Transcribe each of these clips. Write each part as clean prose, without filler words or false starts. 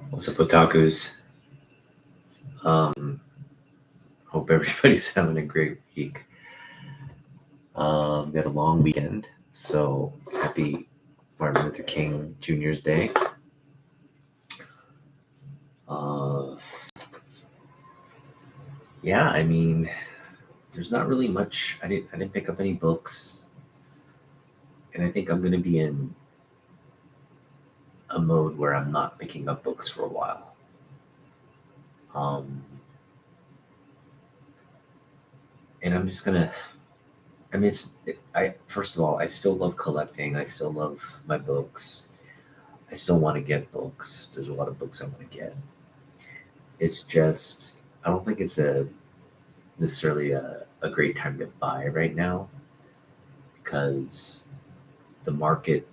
What's up, otakus? Um, Hope everybody's having a great week. We had a long weekend, so happy Martin Luther King Jr.'s Day. Uh, yeah, I mean, there's not really much. I didn't pick up any books, and I think I'm gonna be in a mode where I'm not picking up books for a while. Um, and I'm just gonna. I mean, I first of all, I still love collecting. I still love my books. I still want to get books. There's a lot of books I want to get. It's just I don't think it's a necessarily a great time to buy right now because the market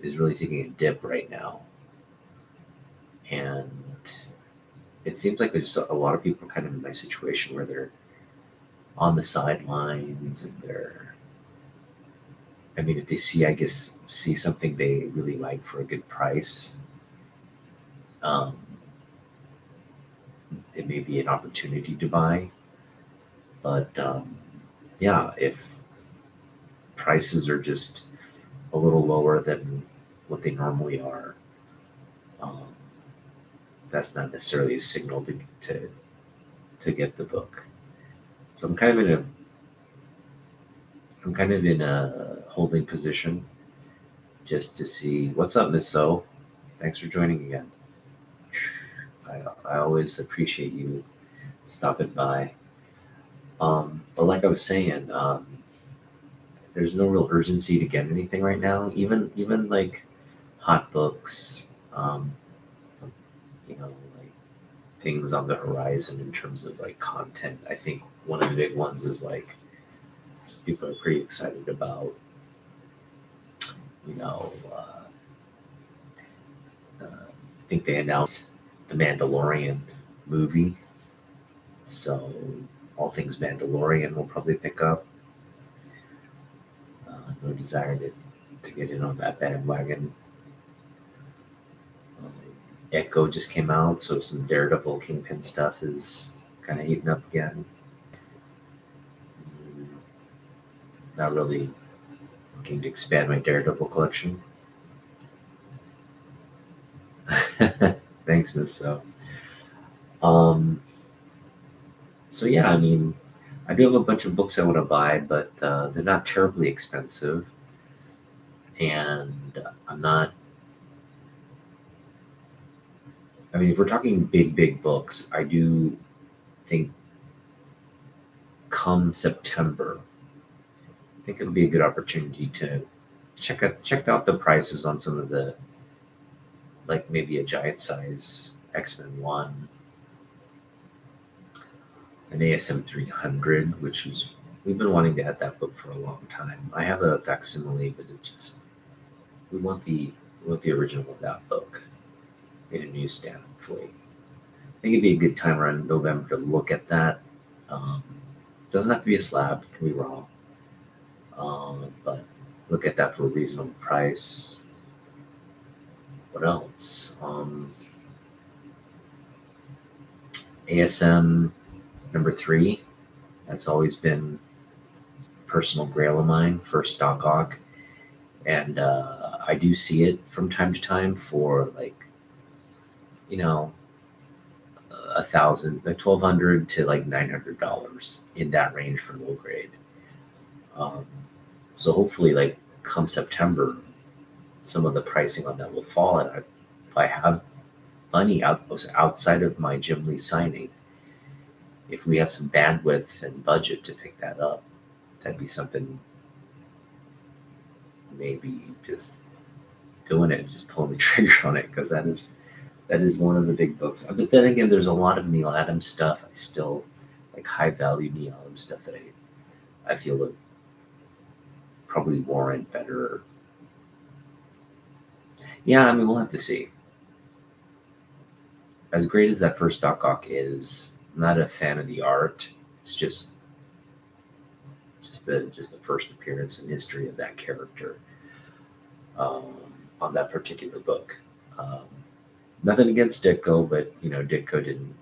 is really taking a dip right now, and it seems like there's a lot of people kind of in my situation where they're on the sidelines and they're, I mean, if they see something they really like for a good price, um, it may be an opportunity to buy. But yeah, if prices are just a little lower than what they normally are, um, that's not necessarily a signal to get the book. So I'm kind of in a holding position just to see what's up, Miss So. Thanks for joining again. I always appreciate you stopping by. But like I was saying, there's no real urgency to get anything right now. Even like hot books, you know, like things on the horizon in terms of like content. I think one of the big ones is like people are pretty excited about, you know, I think they announced the Mandalorian movie, so all things Mandalorian will probably pick up. No desire to get in on that bandwagon. Um, Echo just came out, so some Daredevil Kingpin stuff is kind of heating up again. Mm, Not really looking to expand my Daredevil collection. Thanks, Miss. Um, so yeah, I mean, I do have a bunch of books I want to buy, but they're not terribly expensive, and I'm not. I mean, if we're talking big books, I do think come September, I think it'll be a good opportunity to check out the prices on some of the, like maybe a giant size X-Men 1, an ASM 300, which is we've been wanting to have that book for a long time. I have a facsimile, but it just we want the original of that book in a newsstand, hopefully. I think it'd be a good time around November to look at that. Um, doesn't have to be a slab, it can be raw, but look at that for a reasonable price. What else? ASM number 3. That's always been personal grail of mine, first Doc Ock, and I do see it from time to time for like, you know, 1,000, like 1,200 to like $900 in that range for low grade. Um, so hopefully, like come September, some of the pricing on that will fall, and if I have money outside of my Jim Lee signing, if we have some bandwidth and budget to pick that up, that'd be something. Maybe just doing it, just pulling the trigger on it, because that is one of the big books. But then again, there's a lot of Neil Adams stuff. I still like high value Neil Adams stuff that I feel would probably warrant better. Yeah, I mean, we'll have to see. As great as that first Doc Ock is, I'm not a fan of the art. It's just the first appearance in history of that character, um, on that particular book. Um, Nothing against Ditko, but Ditko didn't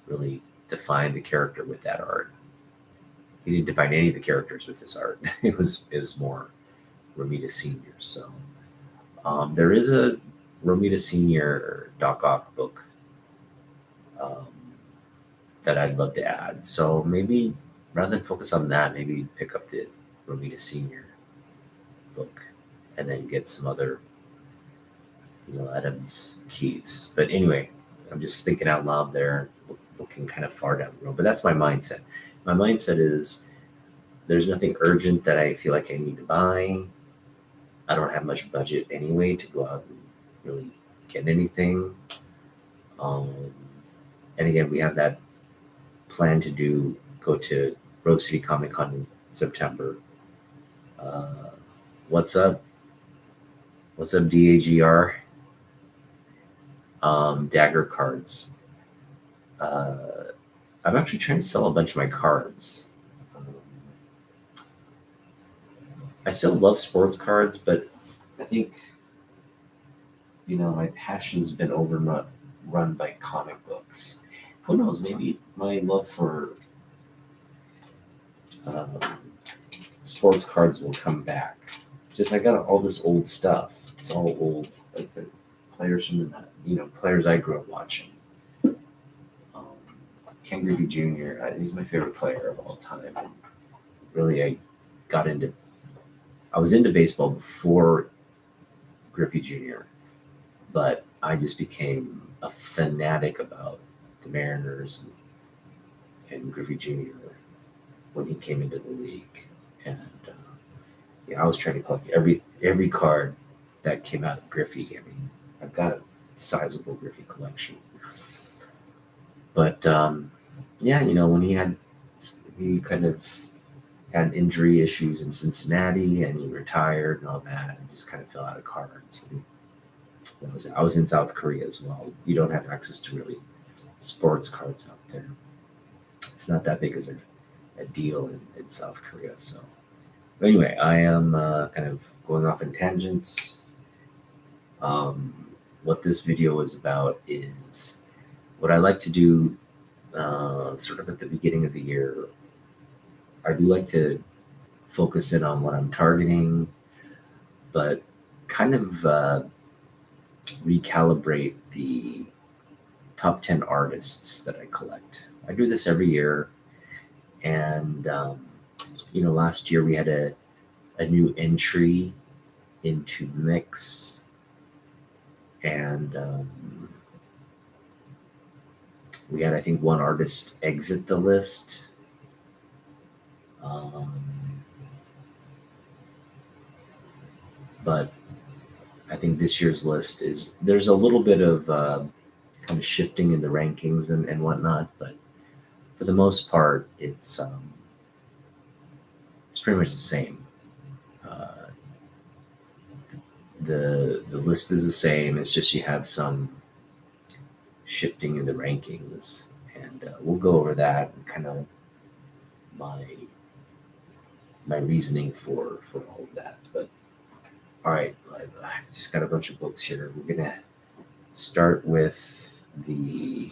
really define the character with that art. He didn't define any of the characters with this art. It was more Romita Senior. So there is a Romita Senior Doc Ock book um, that I'd love to add. So maybe rather than focus on that, maybe pick up the Romita Senior book and then get some other Adams keys. But anyway, I'm just thinking out loud there, looking kind of far down the road. But that's my mindset. My mindset is there's nothing urgent that I feel like I need to buy. I don't have much budget anyway to go out and really get anything. Um, and again, we have that plan to go to Rogue City Comic Con in September. What's up? What's up, DAGR? Dagger cards. I'm actually trying to sell a bunch of my cards. I still love sports cards, but I think my passion's been overrun by comic books. Who knows? Maybe my love for um, sports cards will come back. Just I got all this old stuff. It's all old, like the players from players I grew up watching. Ken Griffey Jr. He's my favorite player of all time. And really, I was into baseball before Griffey Jr., but I just became a fanatic about the Mariners and Griffey Jr. when he came into the league. And I was trying to collect every card that came out of Griffey. I mean, I've got a sizable Griffey collection. But when he kind of had injury issues in Cincinnati and he retired and all that, and just kind of fell out of cards. And I was in South Korea as well. You don't have access to really sports cards out there. It's not that big of a deal in South Korea. So but anyway, I am kind of going off in tangents. What this video is about is what I like to do sort of at the beginning of the year. I do like to focus in on what I'm targeting, but kind of recalibrate the top 10 artists that I collect. I do this every year. And, last year we had a new entry into the mix. And we had, I think, one artist exit the list. But I think this year's list there's a little bit of kind of shifting in the rankings and whatnot, but for the most part, it's pretty much the same. The list is the same. It's just you have some shifting in the rankings, and we'll go over that and kind of my reasoning for all of that. But all right, I just got a bunch of books here. We're gonna start with the.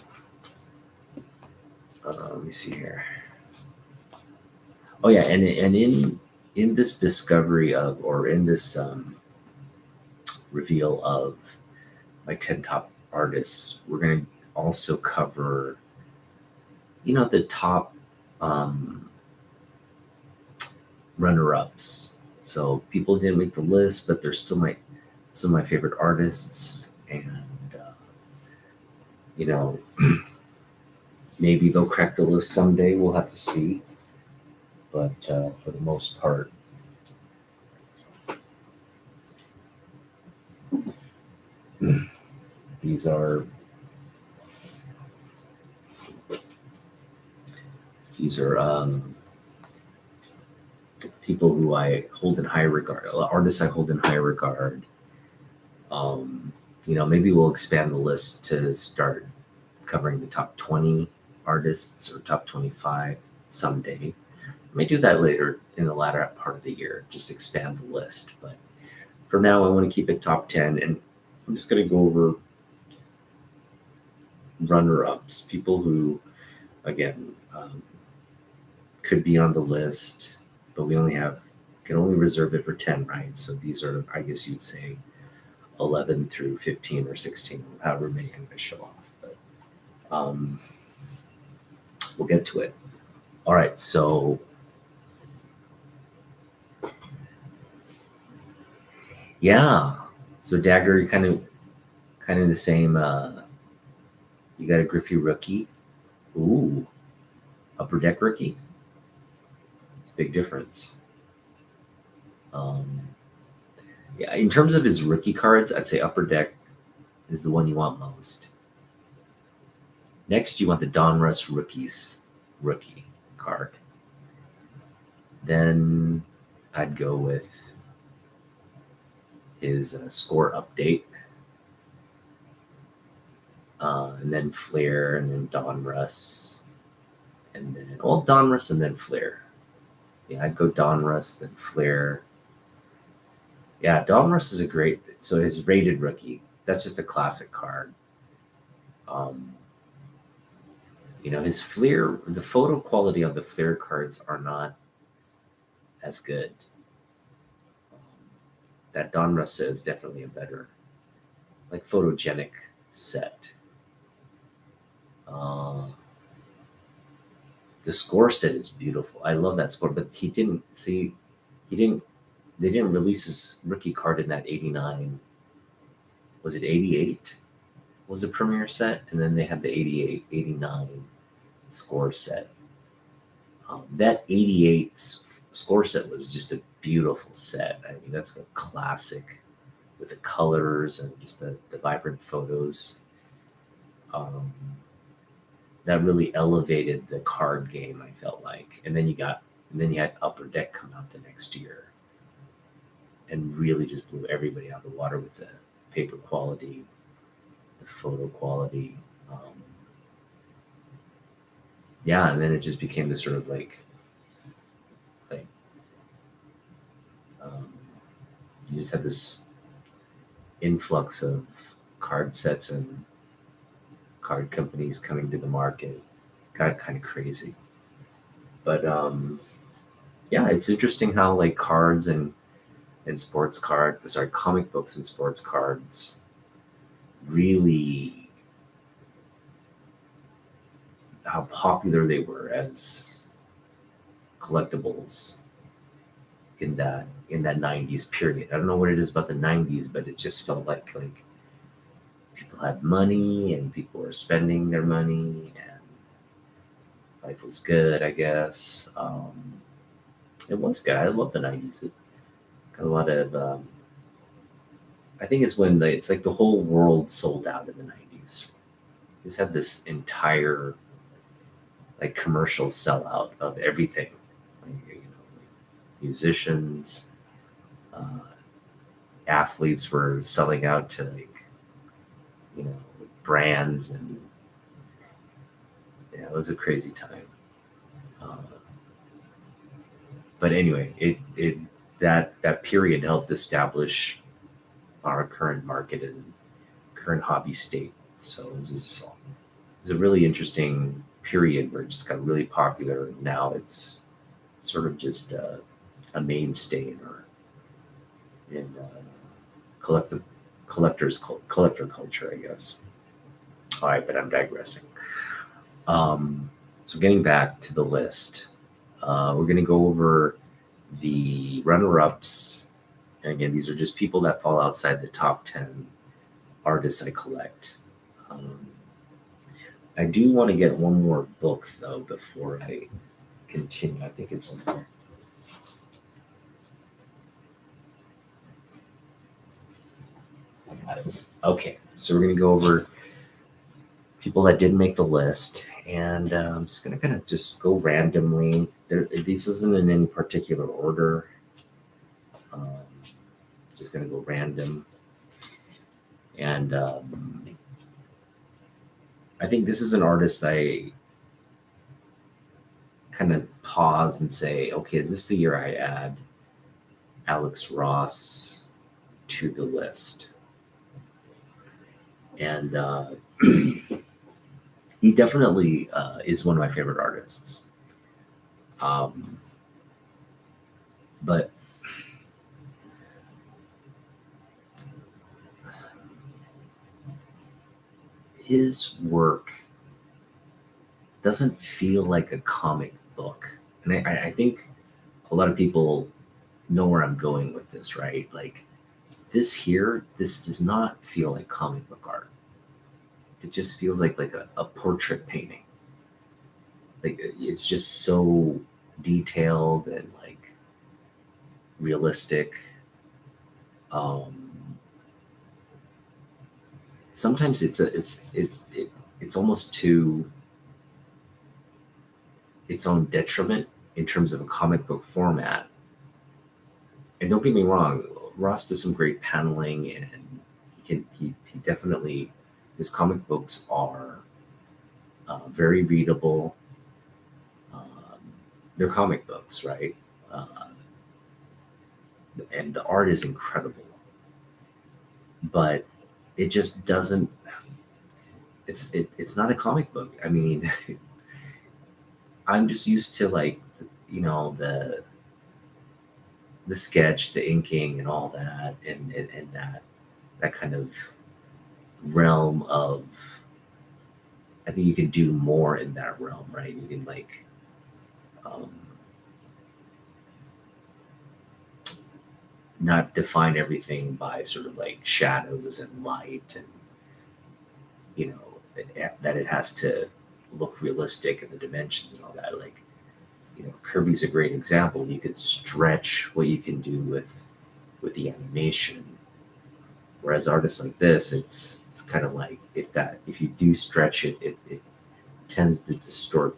Let me see here. Oh yeah, and in this discovery of, or in this reveal of my 10 top artists, we're gonna also cover, the top runner-ups. So people didn't make the list, but they're still some of my favorite artists, and maybe they'll crack the list someday. We'll have to see. But for the most part, these are people who I hold in high regard, artists I hold in high regard. Maybe we'll expand the list to start covering the top 20 artists or top 25 someday. I may do that later in the latter part of the year, just expand the list. But for now, I want to keep it top 10. And I'm just going to go over runner-ups, people who, again, could be on the list, but we can only reserve it for 10, right? So these are, I guess you'd say, 11 through 15 or 16, however many I'm going to show off. But we'll get to it. All right, so yeah, so Dagger, kind of the same. You got a Griffey rookie. Ooh, Upper Deck rookie. It's a big difference. Yeah, in terms of his rookie cards, I'd say Upper Deck is the one you want most. Next, you want the Donruss rookie card. Then I'd go with his score update. And then Flair, and then Donruss, and then Donruss, and then Flair. Yeah, I'd go Donruss, then Flair. Yeah, Donruss is a great. So his rated rookie, that's just a classic card. His Flair, the photo quality of the Flair cards are not as good. That Donruss is definitely a better, like, photogenic set. The score set is beautiful. I love that score, but they didn't release his rookie card in that 89. Was it 88? Was the premiere set? And then they had the 88, 89 score set. That 88 score set was just a beautiful set. I mean, that's a classic with the colors and just the vibrant photos. That really elevated the card game, I felt like. And then you had Upper Deck come out the next year and really just blew everybody out of the water with the paper quality, the photo quality. Yeah, and then it just became this sort of you just had this influx of card sets and card companies coming to the market. Got kind of crazy. But yeah, it's interesting how cards and comic books and sports cards really, how popular they were as collectibles in that 90s period. I don't know what it is about the 90s, but it just felt like people had money and people were spending their money and life was good, I guess. It was good. I love the 90s. It got a lot of, I think it's when it's like the whole world sold out in the 90s. Just had this entire commercial sellout of everything. Musicians, athletes were selling out to brands, and yeah, it was a crazy time. But anyway, that period helped establish our current market and current hobby state. So it was a really interesting period where it just got really popular. Now it's sort of just a mainstay in collector culture, I guess. All right, but I'm digressing. So getting back to the list, we're going to go over the runner-ups. And again, these are just people that fall outside the top 10 artists I collect. I do want to get one more book, though, before I continue. I think it's in there. Okay, so we're going to go over people that didn't make the list, and I'm just going to kind of just go randomly. This isn't in any particular order. Just going to go random. And I think this is an artist I kind of pause and say, okay, is this the year I add Alex Ross to the list? And He definitely is one of my favorite artists. Um, but his work doesn't feel like a comic book. And I think a lot of people know where I'm going with this, right? Like this here, this does not feel like comic book art. It just feels like a portrait painting. Like it's just so detailed and like realistic. Um, Sometimes it's almost to its own detriment in terms of a comic book format. And don't get me wrong, Ross does some great paneling, and he definitely, his comic books are very readable. Um, they're comic books, right? Uh, and the art is incredible, but it just doesn't. It's not a comic book. I mean, I'm just used to like the sketch, the inking, and all that, and that kind of realm of. I think you can do more in that realm, right? You can like um, not define everything by sort of like shadows and light, and that it has to look realistic and the dimensions and all that. Like Kirby's a great example. You could stretch what you can do with the animation. Whereas artists like this, it's kind of like if you do stretch it, it tends to distort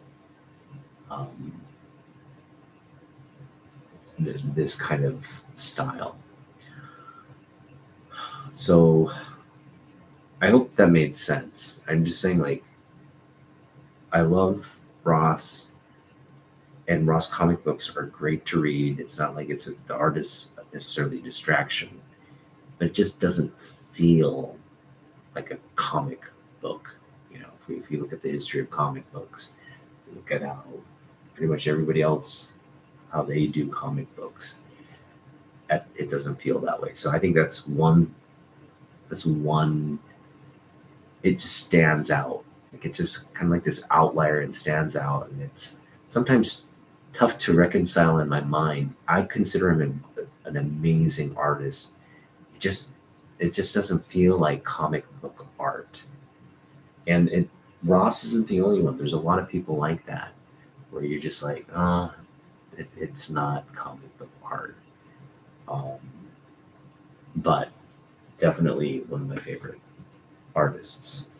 um, this kind of style. So I hope that made sense. I'm just saying, like, I love Ross, and Ross comic books are great to read. It's not like the art is necessarily a distraction, but it just doesn't feel like a comic book. If you look at the history of comic books, you look at how pretty much everybody else how they do comic books. It doesn't feel that way. So I think that's one. That's one. It just stands out. Like it's just kind of like this outlier and stands out, and it's sometimes tough to reconcile in my mind. I consider him an amazing artist. It just doesn't feel like comic book art, and Ross isn't the only one. There's a lot of people like that, where you're just like, it's not comic book art. Um, but definitely one of my favorite artists.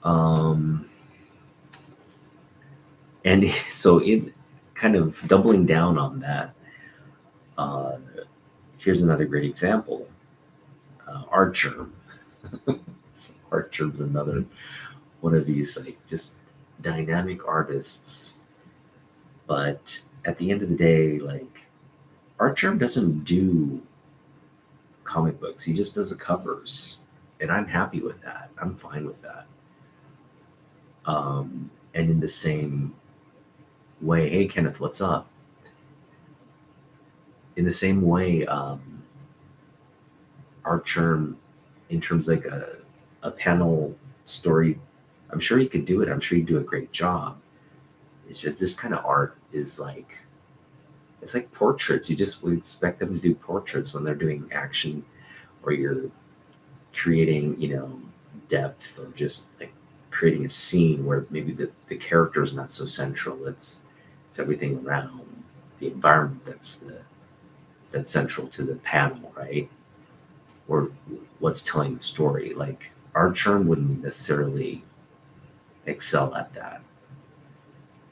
Um, and so, in kind of doubling down on that, uh, here's another great example. Archer. Archer's another one of these like just dynamic artists. But at the end of the day, like Archer doesn't do comic books. He just does the covers, and I'm happy with that. I'm fine with that. And in the same way, hey Kenneth, what's up? In the same way, Archer, in terms like a panel story, I'm sure he could do it. I'm sure he'd do a great job. It's just this kind of art is like it's like portraits. You just would expect them to do portraits when they're doing action, or you're creating, depth, or just like creating a scene where maybe the character is not so central. It's everything around the environment that's central to the panel, right? Or what's telling the story. Like Archer wouldn't necessarily excel at that,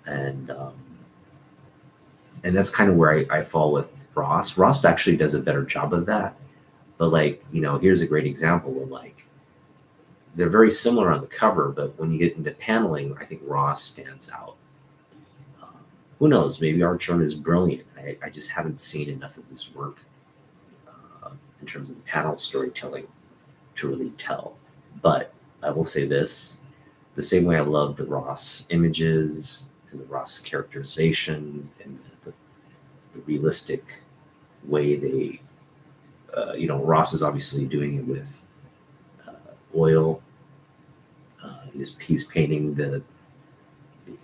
and and that's kind of where I fall with Ross. Ross actually does a better job of that. But like, here's a great example of like they're very similar on the cover, but when you get into paneling, I think Ross stands out. Um, who knows? Maybe Archer is brilliant. I just haven't seen enough of his work in terms of panel storytelling to really tell. But I will say this: the same way I love the Ross images and the Ross characterization and the realistic way they, Ross is obviously doing it with oil. He's painting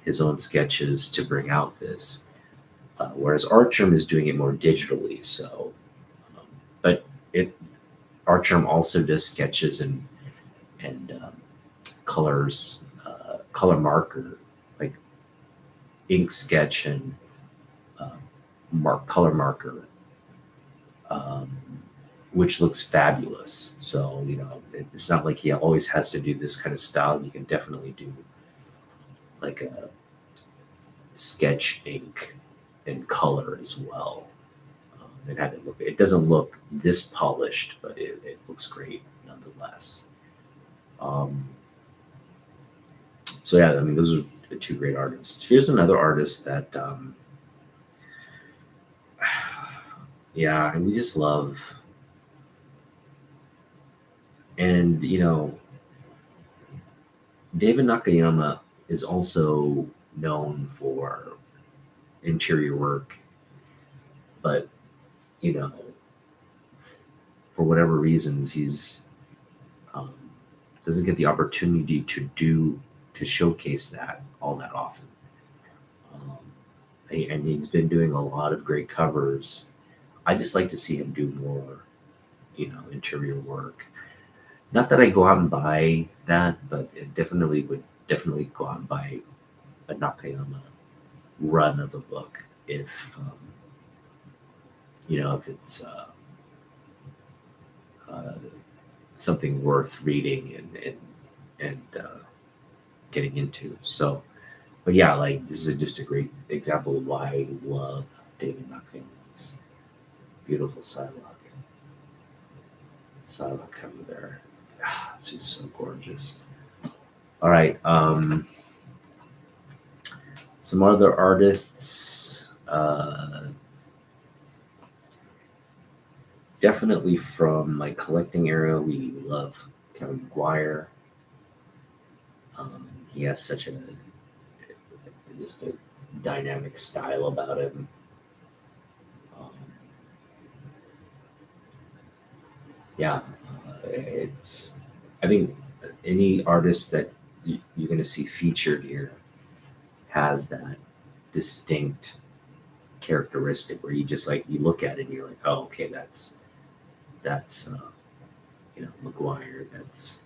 his own sketches to bring out this, whereas Archerm is doing it more digitally. So, but it Archerm also does sketches and colors, color marker, like ink sketch and color marker, um, which looks fabulous. So it's not like he always has to do this kind of style. You can definitely do like a sketch ink and color as well. And have it look. It doesn't look this polished, but it looks great nonetheless. So yeah, I mean, those are the two great artists. Here's another artist that, yeah, and we just love. And David Nakayama is also known for interior work, but for whatever reasons, he's doesn't get the opportunity to showcase that all that often. And he's been doing a lot of great covers. I just like to see him do more, interior work. Not that I go out and buy that, but it would definitely go out and buy a Nakayama run of a book if if it's something worth reading and getting into. So, but yeah, like this is just a great example of why I love David Nakayama's beautiful Psylocke cover there. It's just so gorgeous. All right, some other artists. Definitely from my collecting era, we love Kevin McGuire. He has such just a dynamic style about him. Yeah, I think any artist that you're going to see featured here has that distinct characteristic where you just like, you look at it and you're like, oh, okay, that's McGuire, that's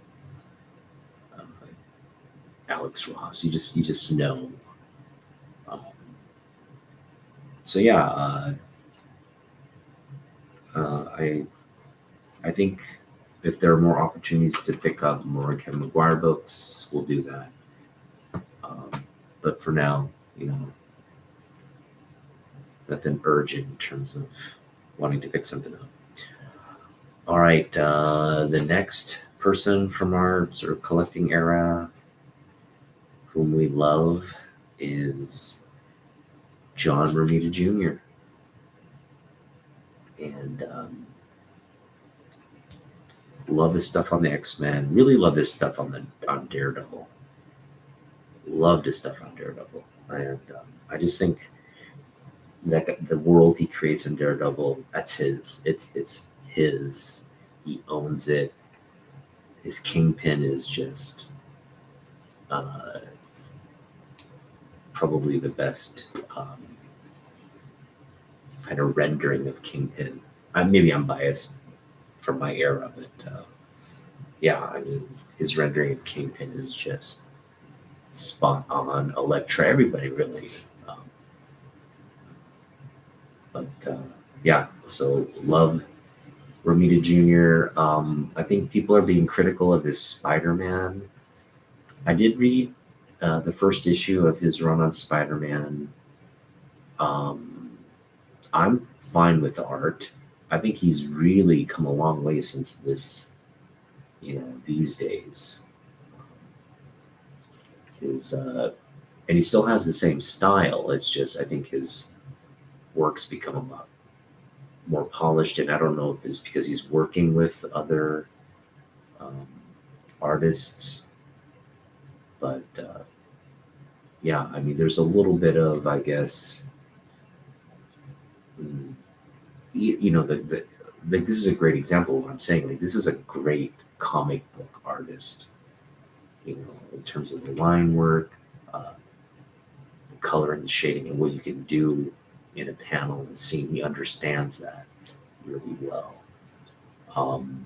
Alex Ross. You just know. So yeah, I think if there are more opportunities to pick up more Kevin McGuire books, we'll do that. But for now, nothing urgent in terms of wanting to pick something up. All right, the next person from our sort of collecting era whom we love is John Romita Jr. And love his stuff on the X-Men. Really love his stuff on Daredevil. Loved his stuff on Daredevil, and I just think that the world he creates in Daredevil, that's his. It's his. He owns it. His Kingpin is just probably the best kind of rendering of Kingpin. Maybe I'm biased from my era, but yeah, I mean, his rendering of Kingpin is just spot on. Elektra, everybody really. Yeah, so love Romita Jr. I think people are being critical of his Spider-Man. I did read the first issue of his run on Spider-Man. I'm fine with the art. I think he's really come a long way since this, these days. And he still has the same style. It's just, I think his work's become a lot more polished, and I don't know if it's because he's working with other artists But yeah, I mean, there's a little bit of, I guess, mm, like this is a great example of what I'm saying. Like this is a great comic book artist, in terms of the line work, the color and the shading, and what you can do in a panel and scene. He understands that really well. Um,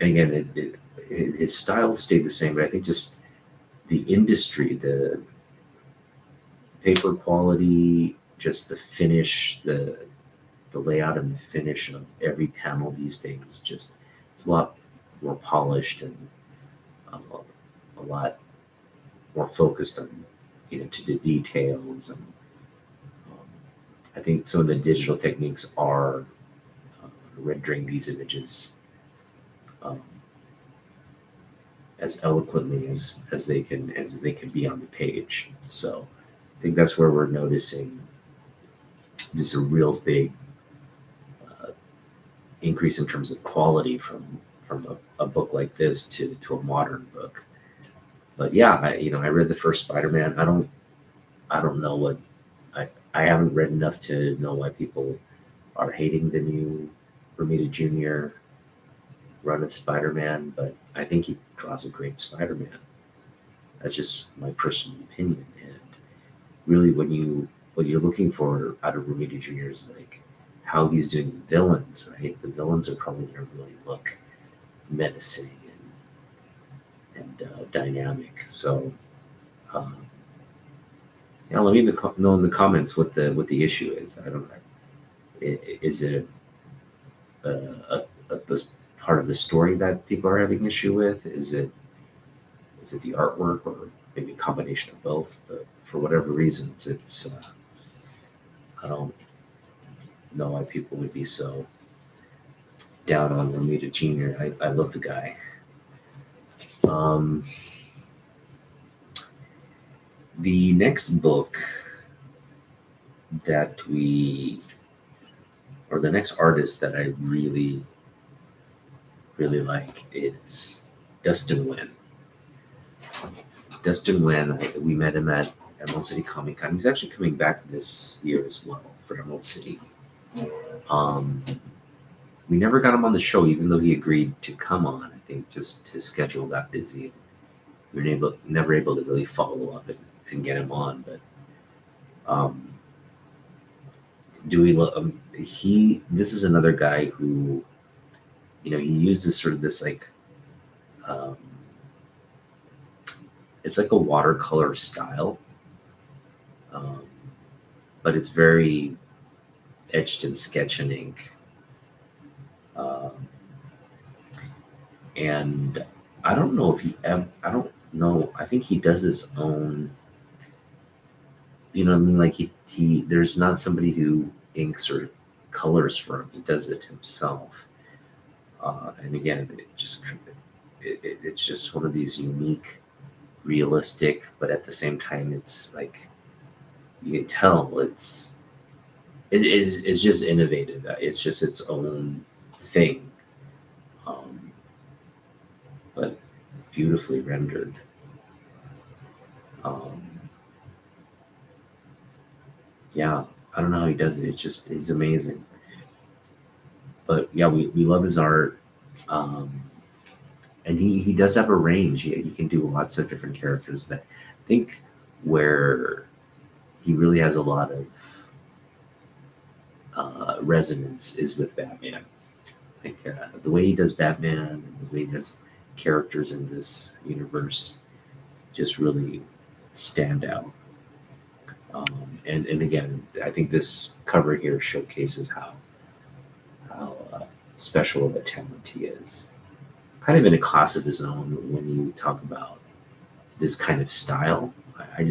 and again, his style stayed the same, but I think just the industry, the paper quality, just the finish, the layout and the finish of every panel these days, just it's a lot more polished and a lot more focused on to the details. And um, I think some of the digital techniques are rendering these images um, as eloquently as they can be on the page. So I think that's where we're noticing just a real big uh, increase in terms of quality from a book like this to a modern book. But yeah, I read the first Spider-Man. I don't know what I haven't read enough to know why people are hating the new Romita Jr. run of Spider-Man, but I think he draws a great Spider-Man. That's just my personal opinion. And really, what you're looking for out of Romita Jr. is like how he's doing the villains, right? The villains are probably going to really look menacing and dynamic. So, um, yeah, let me know in the comments what the issue is. I don't know. Is it this part of the story that people are having issue with? Is it the artwork, or maybe a combination of both? But for whatever reasons, it's I don't know why people would be so down on Romita Jr. I love the guy. Um, the next book that we, or the next artist that I really, really like is Dustin Nguyen. Dustin Nguyen, we met him at Emerald City Comic Con. He's actually coming back this year as well for Emerald City. Um, we never got him on the show, even though he agreed to come on. I think just his schedule got busy. We were never able to really follow up and get him on. But um, this is another guy who, he uses sort of this like, um, it's like a watercolor style, um, but it's very etched in sketch and ink. Um, and I don't know if I don't know. I think he does his own. You know what I mean? Like there's not somebody who inks or colors for him. He does it himself. And again, it's just one of these unique, realistic, but at the same time, it's like you can tell it's just innovative. It's just its own thing, um, but beautifully rendered. Um, yeah, I don't know how he does it. It's amazing. But yeah, we love his art. Um, and he does have a range. He can do lots of different characters. But I think where he really has a lot of resonance is with Batman. Like the way he does Batman and the way he does characters in this universe just really stand out. And again, I think this cover here showcases how special of a talent he is. Kind of in a class of his own when you talk about this kind of style. I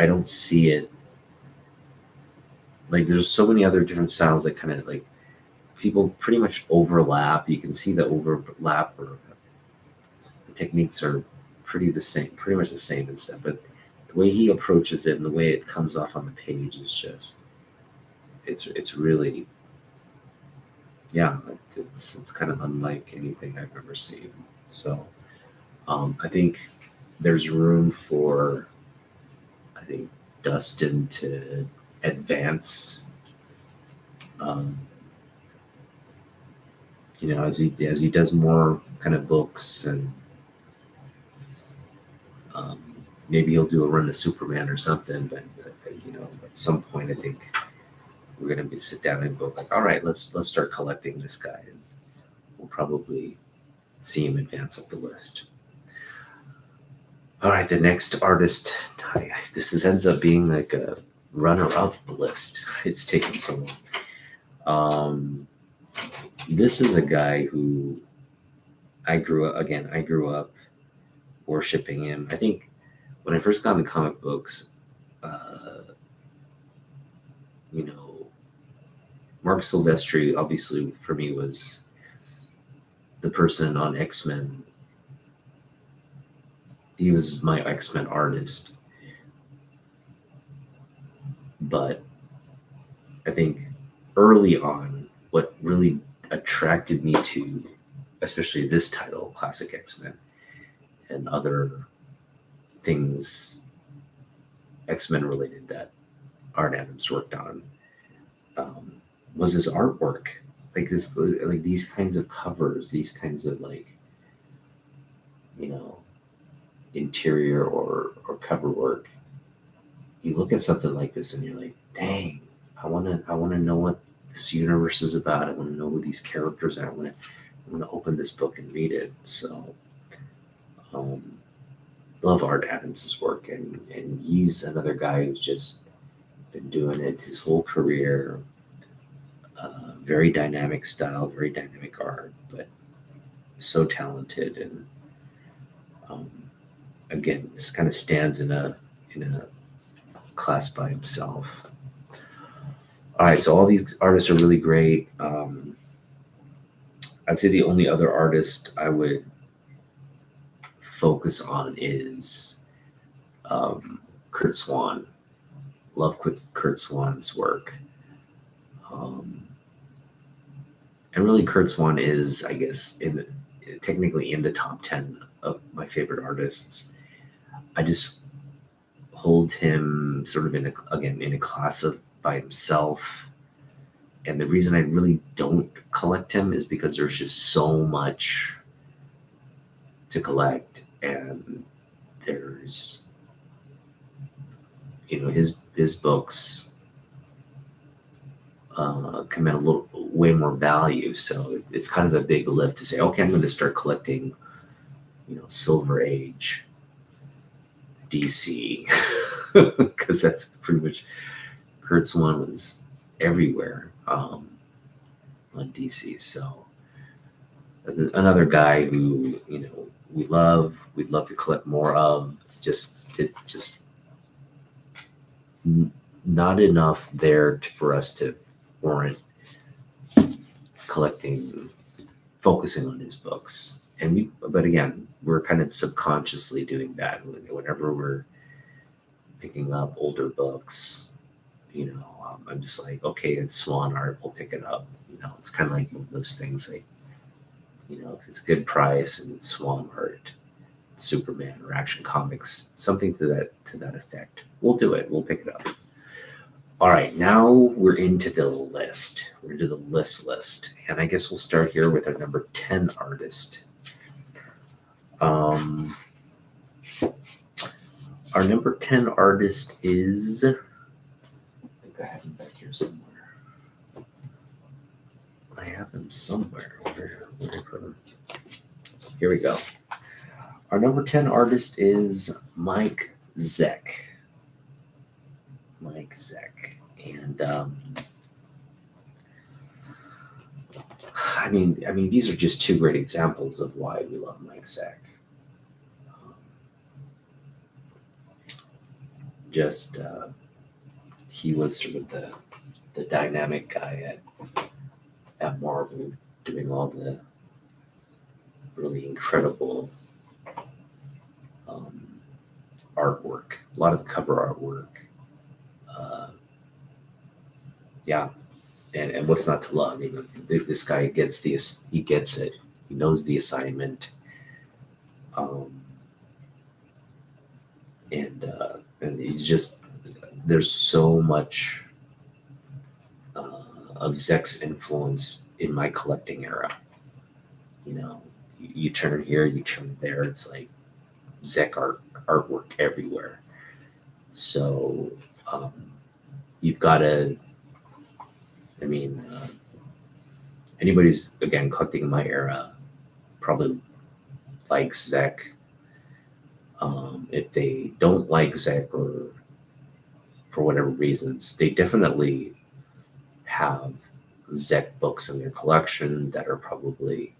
don't see it. Like there's so many other different styles that kind of like people pretty much overlap. You can see the overlap, or the techniques are pretty much the same and stuff. But the way he approaches it and the way it comes off on the page is just it's really, yeah, it's kind of unlike anything I've ever seen. So I think there's room for, I think, Dustin to advance. Um, as he does more kind of books, and um, maybe he'll do a run of Superman or something. But at some point, I think we're gonna sit down and go like, all right, let's start collecting this guy, and we'll probably see him advance up the list. All right, the next artist. This ends up being like a runner-up list. It's taken so long. This is a guy who I grew up worshiping him. I think when I first got into comic books, you know, Mark Silvestri obviously for me was the person on X-Men. He was my X-Men artist. But I think early on, what really attracted me to, especially this title, Classic X-Men, and other things X-Men related that Art Adams worked on, was his artwork. Like these kinds of covers, these kinds of interior or cover work. You look at something like this and you're like, dang, I wanna know what this universe is about. I want to know who these characters are. I want to open this book and read it. So, love Art Adams' work, and he's another guy who's just been doing it his whole career. Very dynamic style, very dynamic art, but so talented, and again, this kind of stands in a class by himself. All right, so all these artists are really great. I'd say the only other artist I would focus on is Kurt Swan. Love Kurt Swan's work. And really, Kurt Swan is, I guess, technically in the top 10 of my favorite artists. I just hold him sort of in a class by himself. And the reason I really don't collect him is because there's just so much to collect, and there's his books command way more value. So it's kind of a big lift to say, okay, I'm going to start collecting, Silver Age DC, because that's pretty much Kurt Swan was everywhere on DC. So another guy who we'd love to collect more of. Just not enough there for us to warrant focusing on his books. But again, we're kind of subconsciously doing that whenever we're picking up older books. I'm just like, okay, it's Swan art, we'll pick it up. It's kind of like one of those things, like, if it's a good price and it's Swan art, Superman or Action Comics, something to that effect, we'll do it. We'll pick it up. All right, now we're into the list. We're into the list, and I guess we'll start here with our number 10 artist. Our number 10 artist is, I think I have him back here somewhere. I have him somewhere. Where did I put him? Here we go. Our number 10 artist is Mike Zeck. And I mean, these are just two great examples of why we love Mike Zeck. He was sort of the dynamic guy at Marvel, doing all the really incredible artwork, a lot of cover artwork. Yeah, and what's not to love? This guy gets it. He knows the assignment. and he's just, there's so much of Zek's influence in my collecting era. You know, you turn here, you turn there, it's like Zek artwork everywhere. So um, you've got to, I mean, anybody's again collecting in my era probably likes Zek. If they don't like Zek or for whatever reasons, they definitely have Zek books in their collection that are probably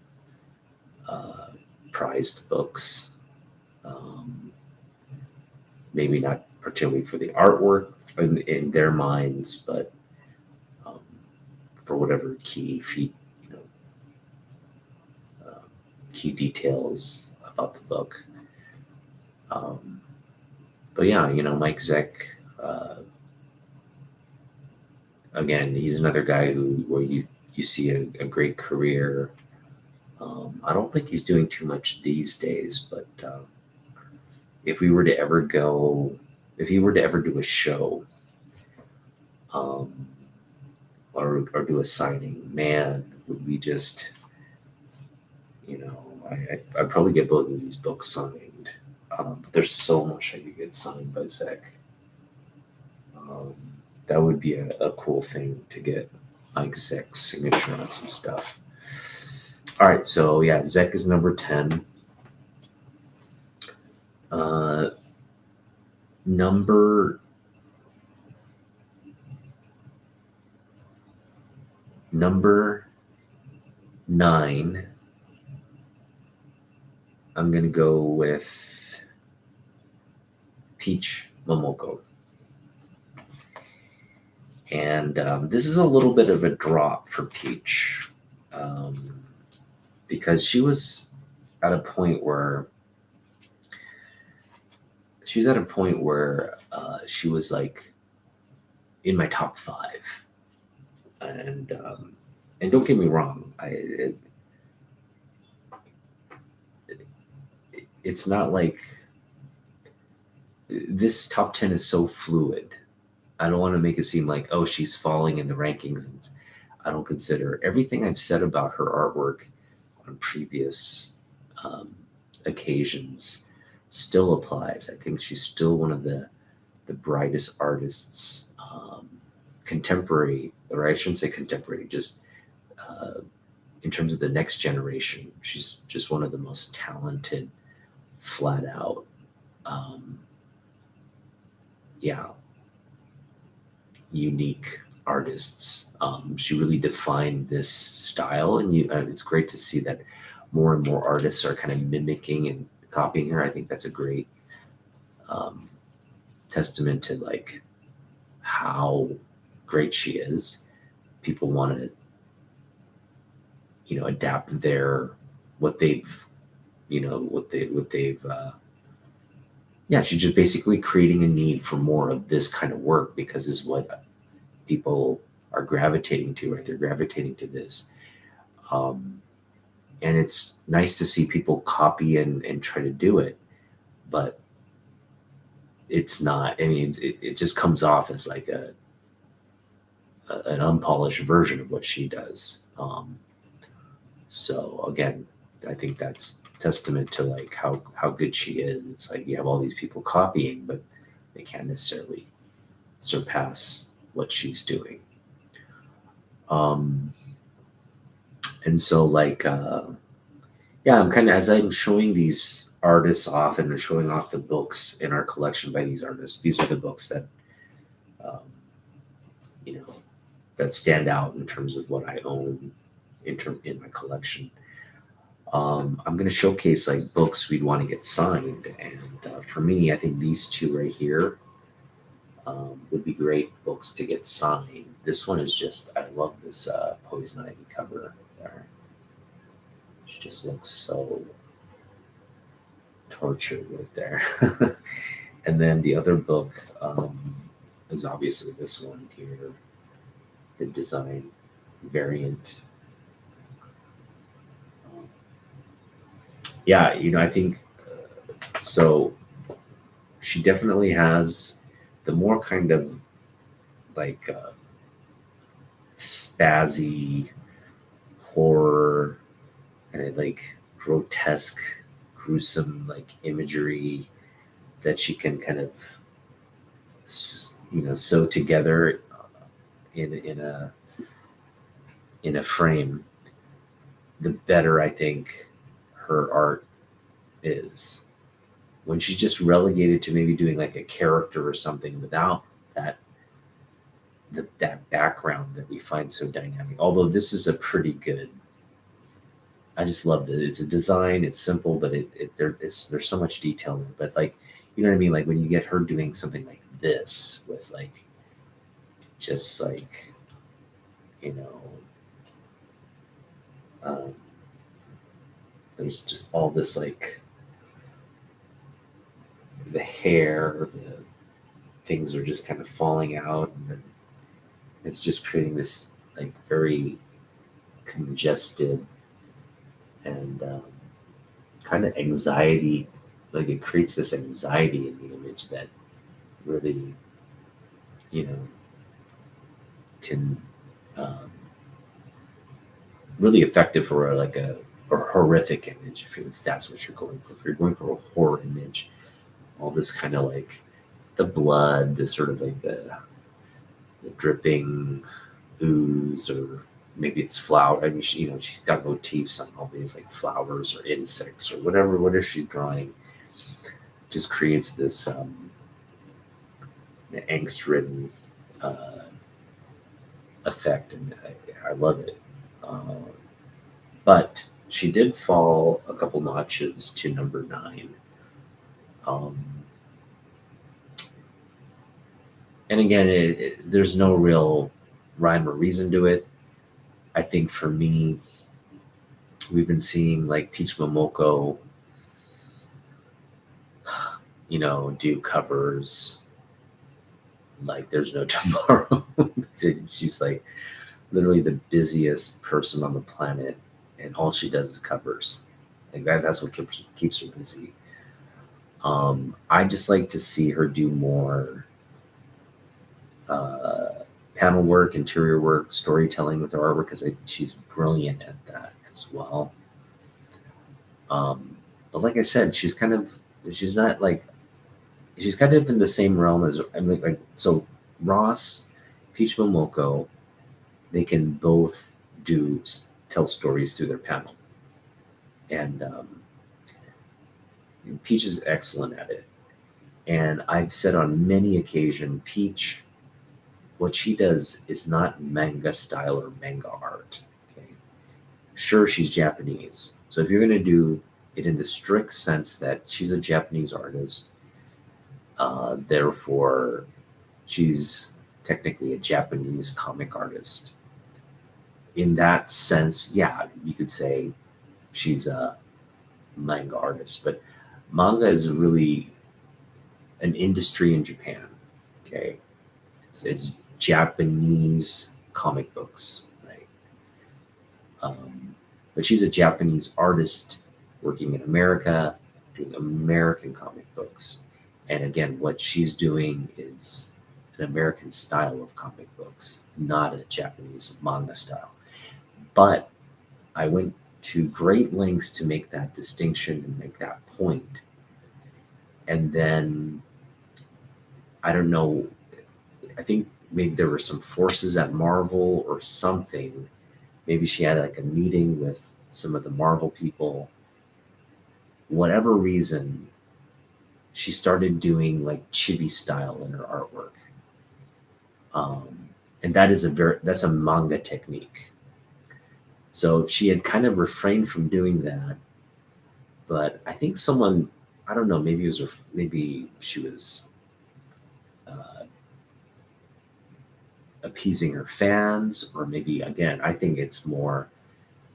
uh, prized books. Um, Maybe not particularly for the artwork in their minds, but um, for whatever key feat, you know, key details about the book. Um, but yeah, you know, Mike Zeck, again, he's another guy who where you see a great career. I don't think he's doing too much these days, but if we were to ever go, if he were to ever do a show, um, or do a signing, man, would we just, you know, I'd probably get both of these books signed. But there's so much I could get signed by Zach. Um, that would be a cool thing to get Mike Zek's signature on some stuff. All right, so yeah, Zek is number 10. Uh, number number 9, I'm gonna go with Peach Momoko. And this is a little bit of a drop for Peach, because she was at a point where she was like in my top 5, and don't get me wrong, it's not like this top 10 is so fluid. I don't want to make it seem like, oh, she's falling in the rankings. I don't consider everything I've said about her artwork on previous occasions still applies. I think she's still one of the brightest artists, contemporary, or I shouldn't say contemporary, just in terms of the next generation. She's just one of the most talented, flat out, yeah, unique artists. She really defined this style, and it's great to see that more and more artists are kind of mimicking and copying her. I think that's a great um, testament to like how great she is. People want to, adapt their what they've, what they've. Yeah, she's just basically creating a need for more of this kind of work because is what people are gravitating to, right? They're gravitating to this. And it's nice to see people copy and try to do it, but it's not, I mean, it just comes off as like an unpolished version of what she does. So again, I think that's testament to like how good she is. It's like you have all these people copying, but they can't necessarily surpass what she's doing. And so like yeah, I'm kind of, as I'm showing these artists off and showing off the books in our collection by these artists, these are the books that um, you know that stand out in terms of what I own in my collection. I'm going to showcase like books we'd want to get signed, and for me, I think these two right here would be great books to get signed. This one is just, I love this Poison Ivy cover there. It just looks so tortured right there. And then the other book is obviously this one here, the design variant. Yeah, I think so. she definitely has the more kind of like spazzy horror and like grotesque, gruesome like imagery that she can kind of sew together in a frame, the better I think her art is. When she's just relegated to maybe doing like a character or something without that that background that we find so dynamic. Although this is a pretty good, I just love that it's a design. It's simple, but there's so much detail in it. But like, you know what I mean? Like when you get her doing something like this with like just like you know, um, there's just all this like the hair, the things are just kind of falling out, and then it's just creating this like very congested and kind of anxiety. Like it creates this anxiety in the image that really, you know, can um, really effective for like a horrific image if that's what you're going for. If you're going for a horror image, all this kind of like the blood, the sort of like the dripping ooze, or maybe it's flower. I mean, she's got motifs on all these like flowers or insects or whatever she's drawing. Just creates this angst-ridden uh, effect, and I love it. Uh, but she did fall a couple notches to number 9. Um, and again, there's no real rhyme or reason to it. I think for me, we've been seeing like Peach Momoko, do covers like there's no tomorrow. She's like literally the busiest person on the planet, and all she does is covers. Like that's what keeps her busy. I just like to see her do more uh, panel work, interior work, storytelling with her artwork because she's brilliant at that as well. But like I said, she's not like she's kind of in the same realm as I mean, like so Ross, Peach Momoko, they can both tell stories through their panel, and Peach is excellent at it. And I've said on many occasions, Peach, what she does is not manga style or manga art. Okay, sure she's Japanese, so if you're going to do it in the strict sense that she's a Japanese artist, therefore she's technically a Japanese comic artist. In that sense, yeah, you could say she's a manga artist, but manga is really an industry in Japan. Okay, it's Japanese comic books, right? But she's a Japanese artist working in America, doing American comic books. And again, what she's doing is an American style of comic books, not a Japanese manga style. But I went to great lengths to make that distinction and make that point. And then I don't know, I think maybe there were some forces at Marvel or something. Maybe she had like a meeting with some of the Marvel people. Whatever reason, she started doing like chibi style in her artwork. And that's a manga technique. So she had kind of refrained from doing that, but I think I don't know, maybe she was uh, appeasing her fans, or maybe again, I think it's more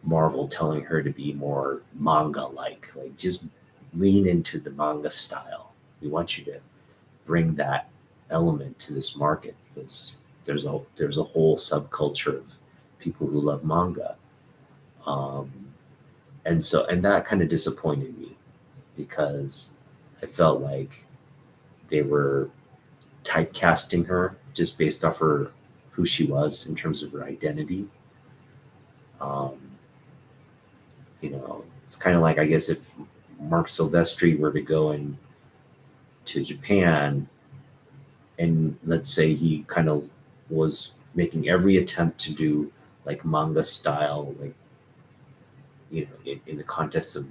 Marvel telling her to be more manga like just lean into the manga style. We want you to bring that element to this market because there's a whole subculture of people who love manga. Um, and that kind of disappointed me because I felt like they were typecasting her just based off her who she was in terms of her identity. Um, it's kind of like, I guess, if Mark Silvestri were to go to Japan, and let's say he kind of was making every attempt to do like manga style, like in the context of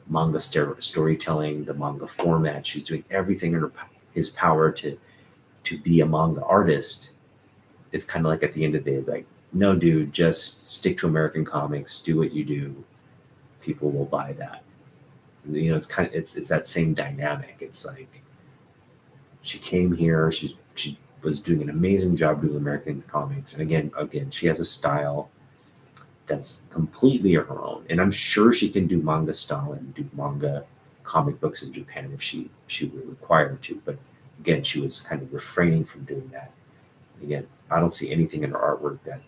manga storytelling, the manga format. She's doing everything in his power to be a manga artist. It's kind of like at the end of the day, like, no, dude, just stick to American comics, do what you do. People will buy that. It's kind of it's that same dynamic. It's like she came here, she was doing an amazing job doing American comics, and again, she has a style that's completely her own. And I'm sure she can do manga style and do manga comic books in Japan if she were required to. But again, she was kind of refraining from doing that. Again, I don't see anything in her artwork that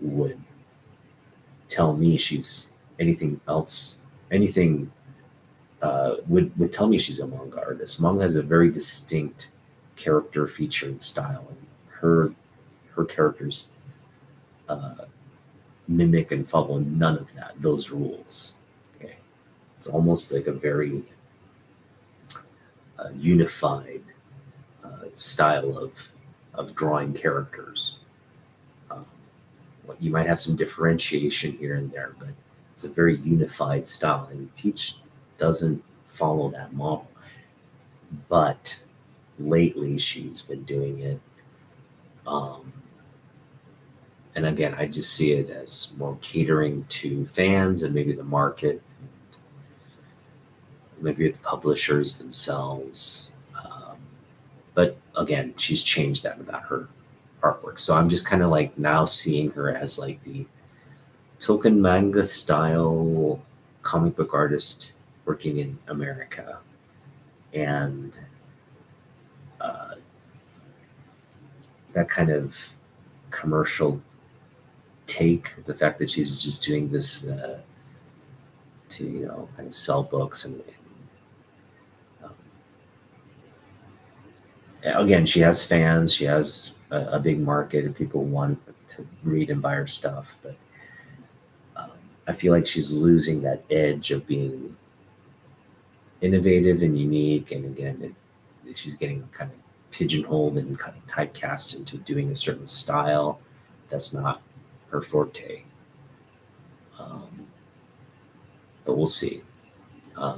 would tell me she's anything else. Anything would tell me she's a manga artist. Manga has a very distinct character feature and style, and her characters mimic and follow none of those rules. Okay, it's almost like a very unified style of drawing characters. You might have some differentiation here and there, but it's a very unified style, and Peach doesn't follow that model. But lately, she's been doing it. And again, I just see it as more catering to fans and maybe the market, maybe the publishers themselves. But again, she's changed that about her artwork. So I'm just kind of like now seeing her as like the token manga style comic book artist working in America. And that kind of commercial take, the fact that she's just doing this to kind of sell books and again, she has fans, she has a big market, and people want to read and buy her stuff. But I feel like she's losing that edge of being innovative and unique. And again, she's getting kind of pigeonholed and kind of typecast into doing a certain style that's not her forte. But we'll see. I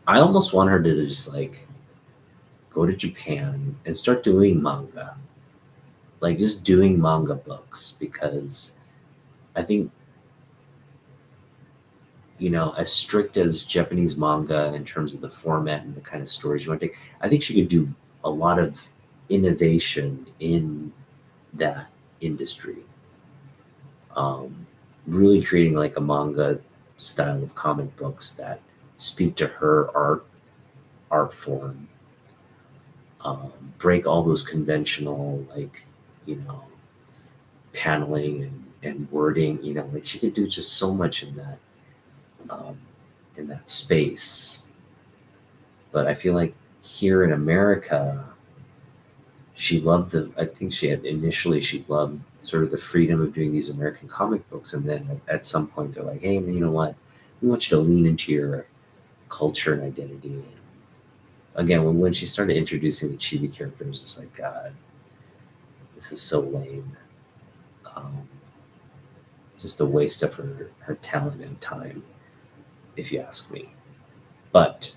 almost want her to just like go to Japan and start doing manga, like just doing manga books, because I think, as strict as Japanese manga in terms of the format and the kind of stories you want to take, I think she could do a lot of innovation in that industry. Really creating like a manga style of comic books that speak to her art form. Break all those conventional, like, paneling and wording, like she could do just so much in that space. But I feel like here in America, I think she loved sort of the freedom of doing these American comic books. And then at some point they're like, hey, you know what? We want you to lean into your culture and identity. And again, when she started introducing the chibi characters, it's like, God, this is so lame. Just a waste of her talent and time, if you ask me. But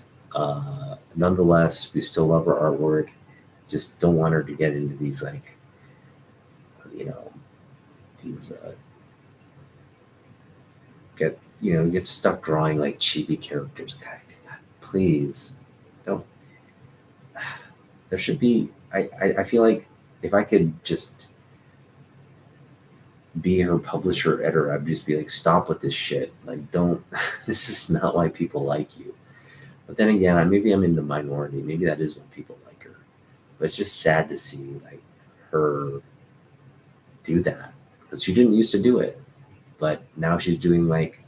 nonetheless, we still love her artwork. Just don't want her to get into these like, these get stuck drawing like chibi characters. God, please don't. There should be. I feel like if I could just be her publisher editor, I'd just be like, stop with this shit. Like, don't. This is not why people like you. But then again, maybe I'm in the minority. Maybe that is why people like her. But it's just sad to see like her do that, because she didn't used to do it, but now she's doing like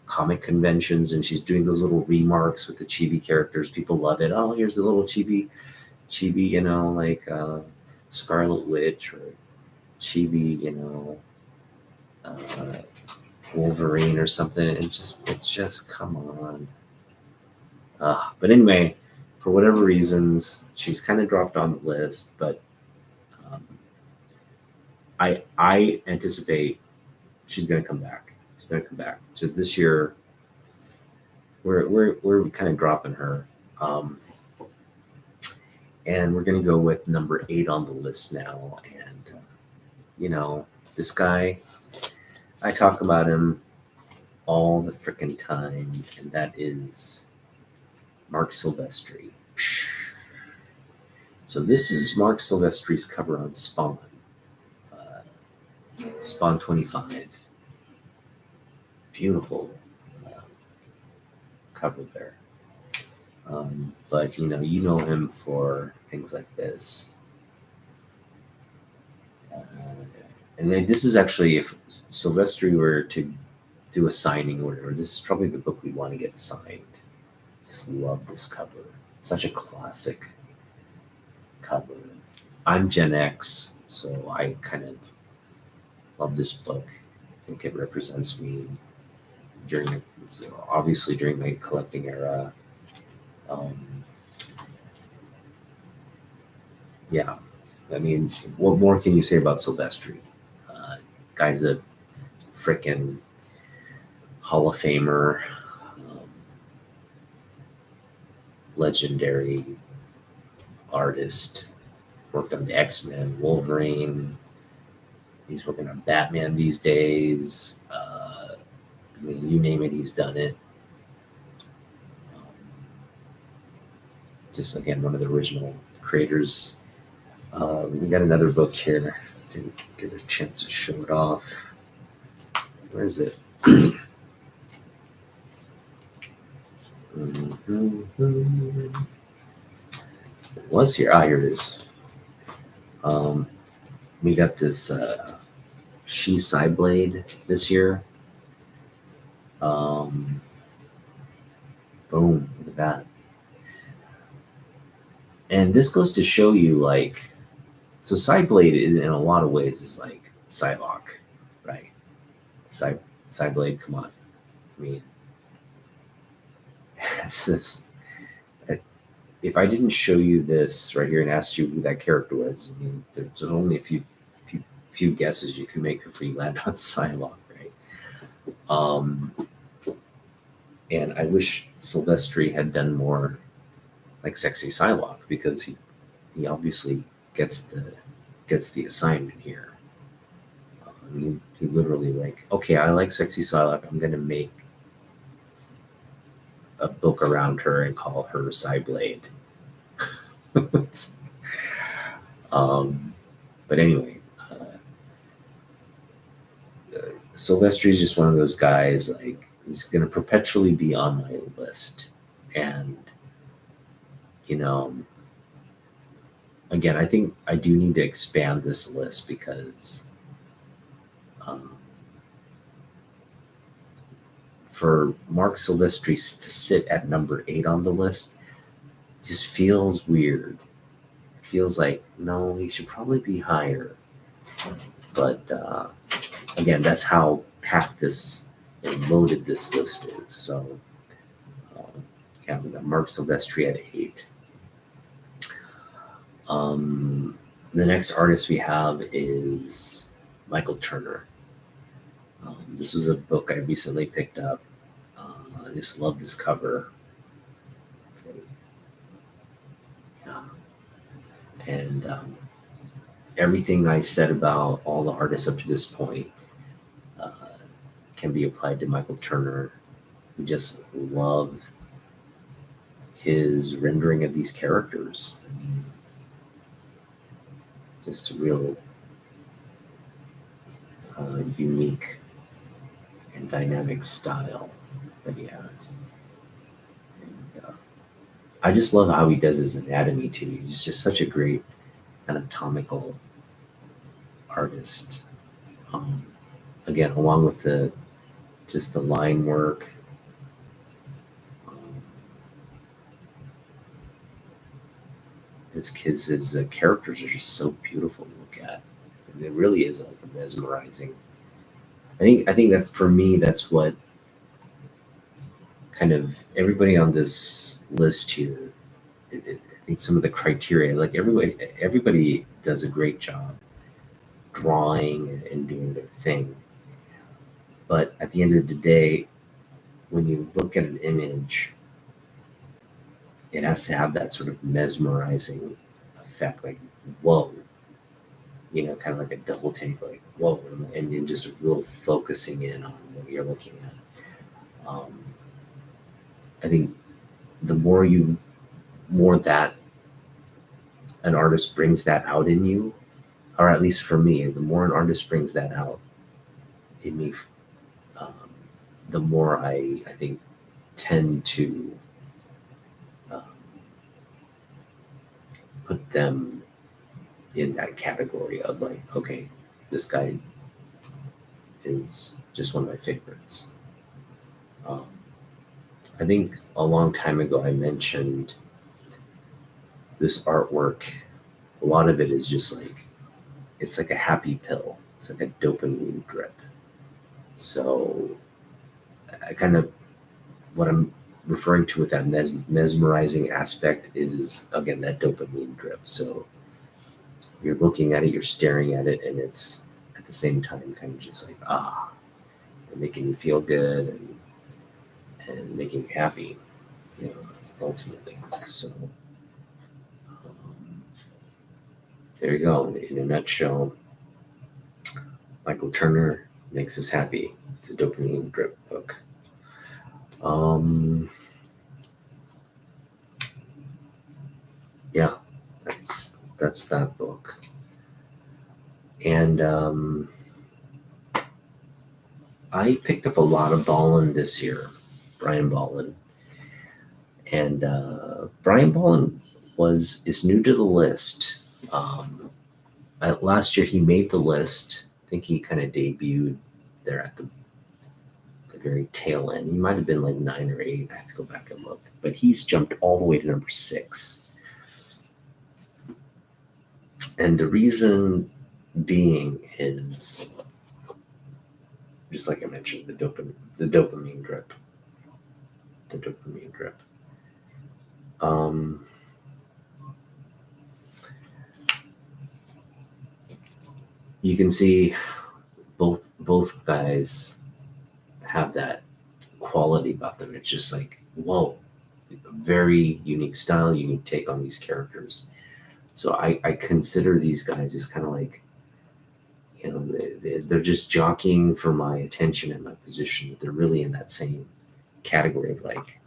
comic conventions, and she's doing those little remarks with the chibi characters. People love it. Oh, here's a little chibi, like Scarlet Witch or chibi, uh, Wolverine or something. It's just come on. But anyway, for whatever reasons, she's kind of dropped on the list. But um, I anticipate she's going to come back. She's going to come back. So this year, we're kind of dropping her, and we're going to go with number 8 on the list now. And this guy, I talk about him all the freaking time, and that is Mark Silvestri. So this is Mark Silvestri's cover on Spawn. Spawn 25. Beautiful cover there. But you know him for things like this. And then this is actually, if Silvestri were to do a signing or whatever, this is probably the book we want to get signed. Just love this cover. Such a classic cover. I'm Gen X, so I kind of love this book. I think it represents me obviously during my collecting era. Yeah, I mean, what more can you say about Silvestri? Guy's a frickin' Hall of Famer, legendary artist. Worked on the X-Men, Wolverine. He's working on Batman these days. I mean, you name it, he's done it. Just again, one of the original creators. We got another book here. Didn't get a chance to show it off. Where is it? It was here. Here it is. We got this She Cyblade this year. Boom, look at that. And this goes to show you, like, so Cyblade in a lot of ways is like Psylocke, right? Cyblade, come on. I mean, if I didn't show you this right here and asked you who that character was, I mean, there's only a few guesses you can make before you land on Psylocke, right? And I wish Silvestri had done more like Sexy Psylocke, because he obviously gets the assignment here. He literally, like, okay, I like Sexy Psylocke, I'm gonna make a book around her and call her Cyblade. But anyway, Silvestri is just one of those guys, like, he's going to perpetually be on my list. And, again, I think I do need to expand this list, because for Mark Silvestri to sit at number 8 on the list just feels weird. It feels like, no, he should probably be higher. But again, that's how packed this and loaded this list is. So yeah, we got Mark Silvestri at 8. The next artist we have is Michael Turner. This was a book I recently picked up. I just love this cover. Yeah. And everything I said about all the artists up to this point can be applied to Michael Turner. We just love his rendering of these characters. I mean, just a real unique and dynamic style that he has. And, I just love how he does his anatomy too. He's just such a great anatomical artist. Again, along with the line work, his characters are just so beautiful to look at. And it really is like a mesmerizing. I think that for me, that's what kind of everybody on this list here. I think some of the criteria, like everybody does a great job drawing and doing their thing. But at the end of the day, when you look at an image, it has to have that sort of mesmerizing effect, like whoa, kind of like a double take, like whoa, and just real focusing in on what you're looking at. I think the more that an artist brings that out in you, or at least for me, the more an artist brings that out in me, um, the more I think tend to um, put them in that category of like, okay, this guy is just one of my favorites. Um, I think a long time ago I mentioned this artwork. A lot of it is just like, it's like a happy pill. It's like a dopamine drip. So I kind of, what I'm referring to with that mesmerizing aspect is, again, that dopamine drip. So you're looking at it, you're staring at it, and it's at the same time kind of just like, making you feel good and making you happy. That's ultimately. So there you go. In a nutshell, Michael Turner makes us happy. It's a dopamine drip book. Yeah, that's that book. And I picked up a lot of Ballin this year, Brian Ballin. And Brian Ballin is new to the list. Last year he made the list. I think he kind of debuted there at the very tail end. He might have been like 9 or 8. I have to go back and look. But he's jumped all the way to number 6. And the reason being is, just like I mentioned, the dopamine drip. The dopamine drip. You can see both guys have that quality about them. It's just like, whoa, very unique style, unique take on these characters. So I consider these guys as kind of like, they're just jockeying for my attention and my position. They're really in that same category of like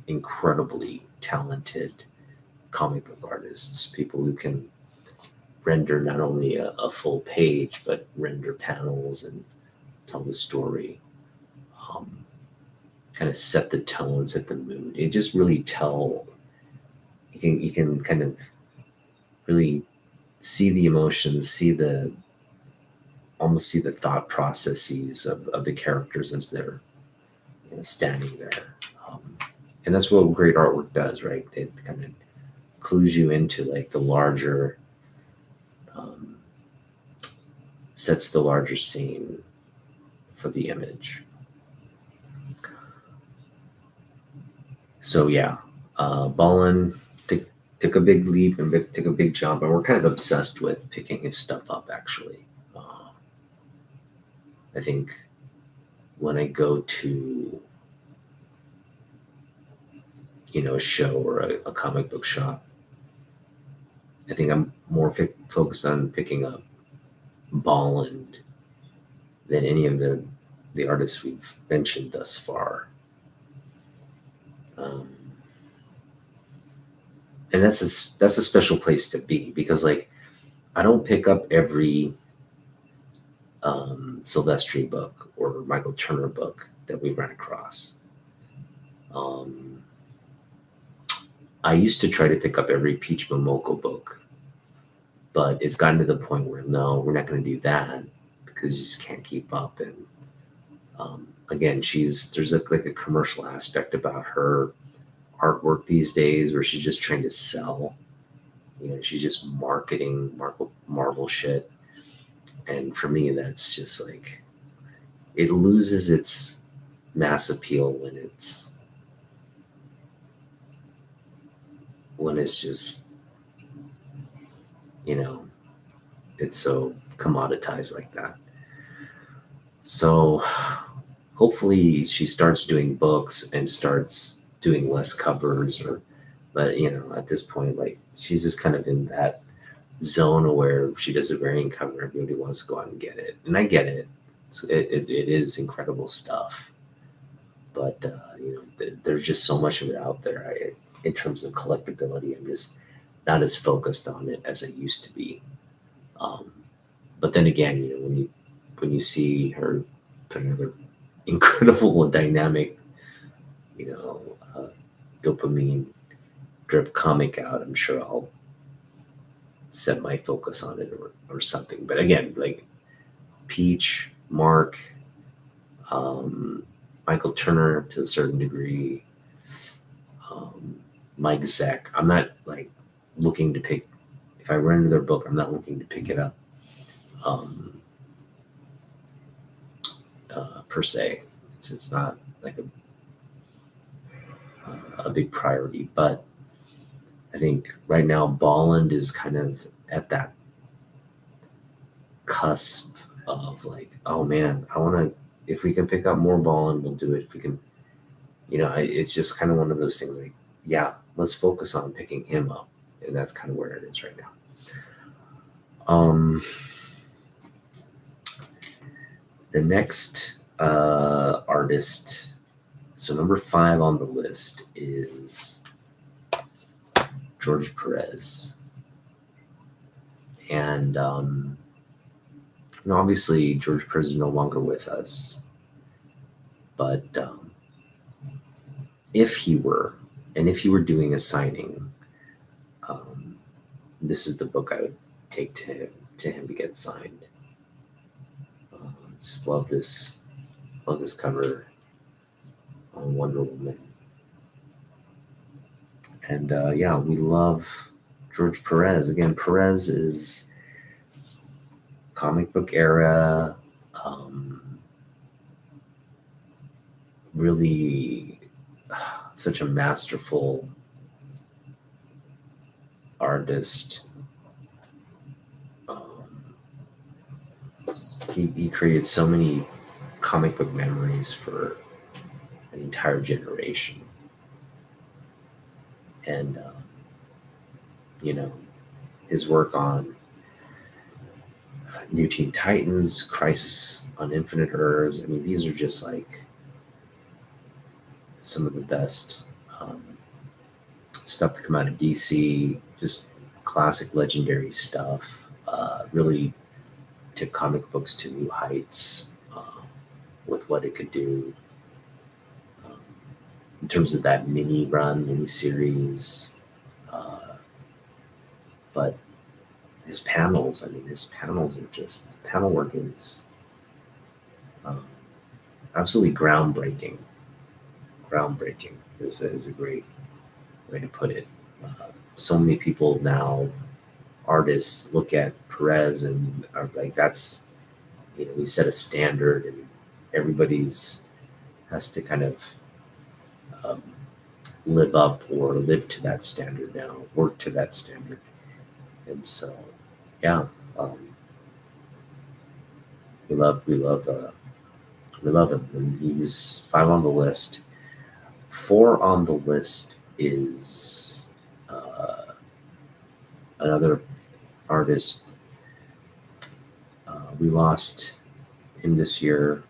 incredibly talented comic book artists, people who can render not only a full page, but render panels and tell the story, kind of set the tone, set the mood. It just really you can kind of really see the emotions, almost see the thought processes of the characters as they're standing there. And that's what great artwork does, right? It kind of clues you into like the larger, sets the larger scene for the image. So yeah, Ballin took a big leap and took a big jump, and we're kind of obsessed with picking his stuff up, actually. I think when I go to a show or a comic book shop, I think I'm more focused on picking up Ballin than any of the artists we've mentioned thus far. And that's a special place to be, because like I don't pick up every Silvestri book or Michael Turner book that we run across. I used to try to pick up every Peach Momoko book, but it's gotten to the point where no, we're not going to do that because you just can't keep up. And again, there's like a commercial aspect about her artwork these days where she's just trying to sell, she's just marketing Marvel shit. And for me, that's just like, it loses its mass appeal when it's just, it's so commoditized like that. So hopefully she starts doing books and starts doing less covers, but at this point, like, she's just kind of in that zone where she does a variant cover, everybody wants to go out and get it, and I get it. It is incredible stuff, but there's just so much of it out there. In terms of collectability, I'm just not as focused on it as I used to be. But then again, when you see her put another incredible and dynamic, dopamine drip comic out, I'm sure I'll set my focus on it or something. But again, like Peach, Mark, Michael Turner to a certain degree, Mike Zeck. I'm not like looking to pick. If I run into their book, I'm not looking to pick it up per se. It's not like a big priority, but I think right now Bolland is kind of at that cusp of like, oh man, I want to. If we can pick up more Bolland, we'll do it. If we can, it's just kind of one of those things. Like, yeah, let's focus on picking him up, and that's kind of where it is right now. The next artist, so number 5 on the list is George Perez. And obviously George Perez is no longer with us, but if he were doing a signing, this is the book I would take to him to get signed. Just love this cover on Wonder Woman. And yeah, we love George Perez. Again, Perez is comic book era, really such a masterful artist. He created so many comic book memories for an entire generation. And, his work on New Teen Titans, Crisis on Infinite Earths, I mean, these are just like some of the best stuff to come out of DC, just classic legendary stuff, really took comic books to new heights with what it could do in terms of that mini series. But his panels are just, panel work is absolutely groundbreaking. Groundbreaking is a great way to put it. So many people now, artists, look at Perez and are like, that's, we set a standard and everybody's has to kind of live up or live to that standard now, work to that standard. And so, yeah, we love him. And he's 5 on the list. 4 on the list is another artist. We lost him this year,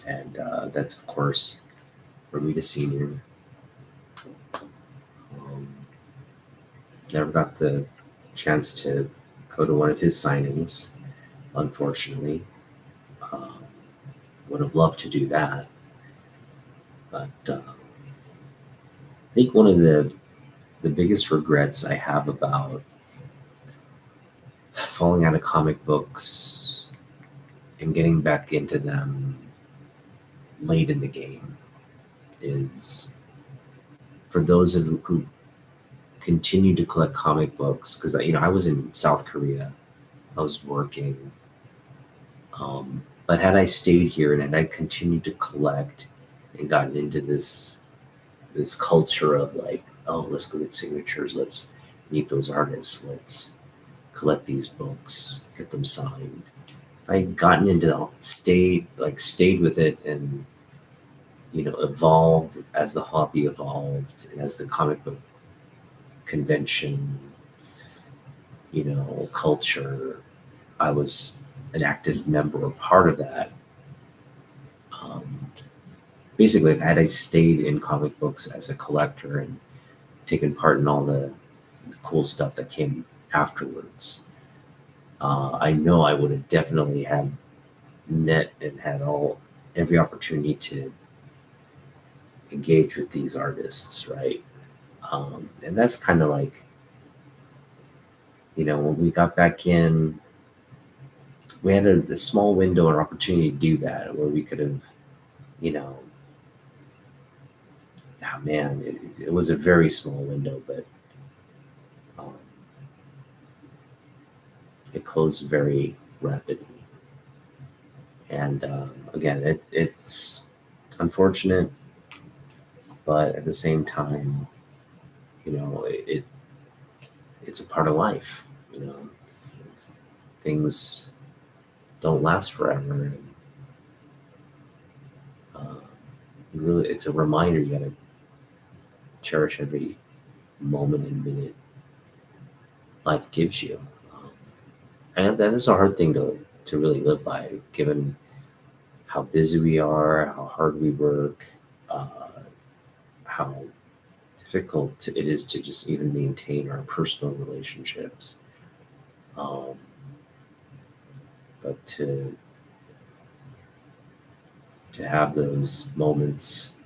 and that's of course Romita Sr. Never got the chance to go to one of his signings, unfortunately. Would have loved to do that, but I think one of the biggest regrets I have about falling out of comic books and getting back into them late in the game is, for those who continued to collect comic books because I was in South Korea. I was working. But had I stayed here and had I continued to collect and gotten into this culture of like, oh, let's go get signatures, let's meet those artists, let's collect these books, get them signed. If I had gotten into stayed with it and evolved as the hobby evolved and as the comic book convention, culture, I was an active member or part of that. Um, Basically, had I stayed in comic books as a collector and taken part in all the cool stuff that came afterwards, I know I would have definitely had net and had every opportunity to engage with these artists, right? And that's kind of like, when we got back in, we had a small window or opportunity to do that where we could have, oh man, it was a very small window, but um, it closed very rapidly. And again, it's unfortunate, but at the same time, it's a part of life. Things don't last forever, and really, it's a reminder you gotta cherish every moment and minute life gives you. And that is a hard thing to really live by, given how busy we are, how hard we work, uh, how difficult it is to just even maintain our personal relationships. Um, but to have those moments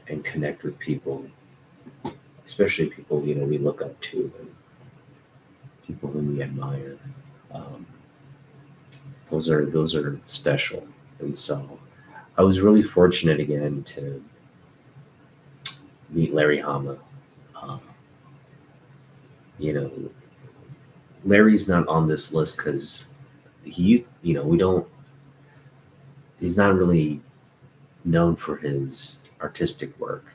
and connect with people, especially people we look up to and people whom we admire. Um, those are special, and so I was really fortunate again to meet Larry Hama. Um, you know, Larry's not on this list because we don't. He's not really known for his artistic work.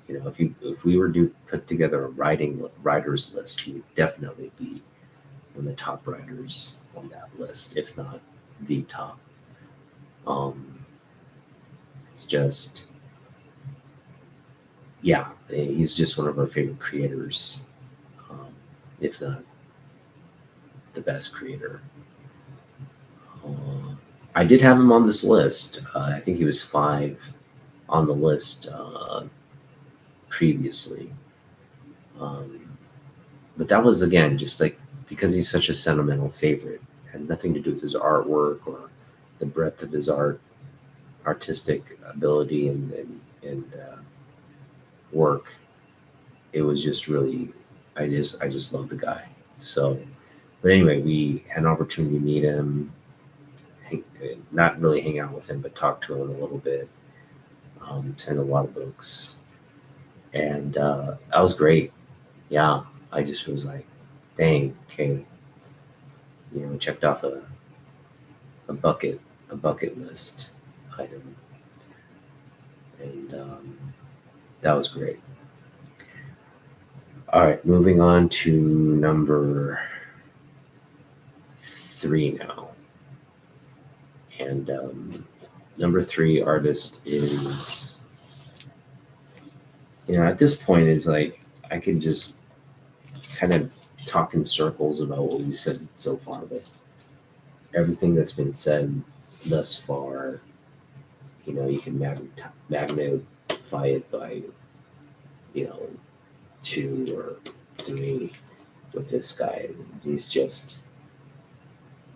If we were to put together a writers list, he would definitely be one of the top writers on that list, if not the top. Um, it's just, yeah, he's just one of our favorite creators, um, if not the best creator. I did have him on this list. I think he was 5 on the list previously. Um, but that was, again, just like because he's such a sentimental favorite. It had nothing to do with his artwork or the breadth of his artistic ability and work. It was just really, I just love the guy. So, but anyway, we had an opportunity to meet him, not really hang out with him, but talk to him a little bit. Send a lot of books, and that was great. Yeah, I just was like, dang, okay, checked off a bucket a bucket list item, and that was great. All right, moving on to number 3 now. And number 3 artist is, at this point, it's like I can just kind of talk in circles about what we said so far, but everything that's been said thus far, you can magnify it by, 2 or 3 with this guy. He's just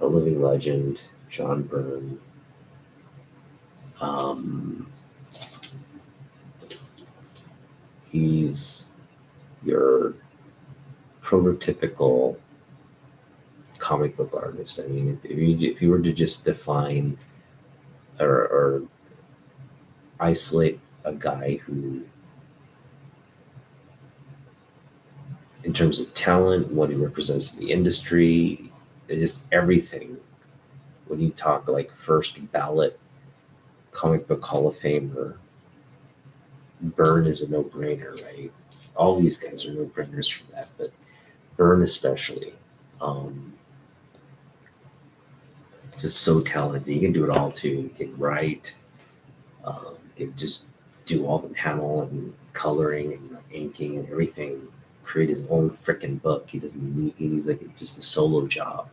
a living legend, John Byrne. He's your prototypical comic book artist. I mean, if you were to just define or isolate a guy who in terms of talent, what he represents in the industry, just everything. When you talk like first ballot comic book Hall of Famer, Byrne is a no-brainer, right? All these guys are no-brainers for that, but Byrne especially, um, just so talented. He can do it all too. He can write, he can just do all the panel and coloring and inking and everything. Create his own freaking book. He doesn't need. He's like just a solo job.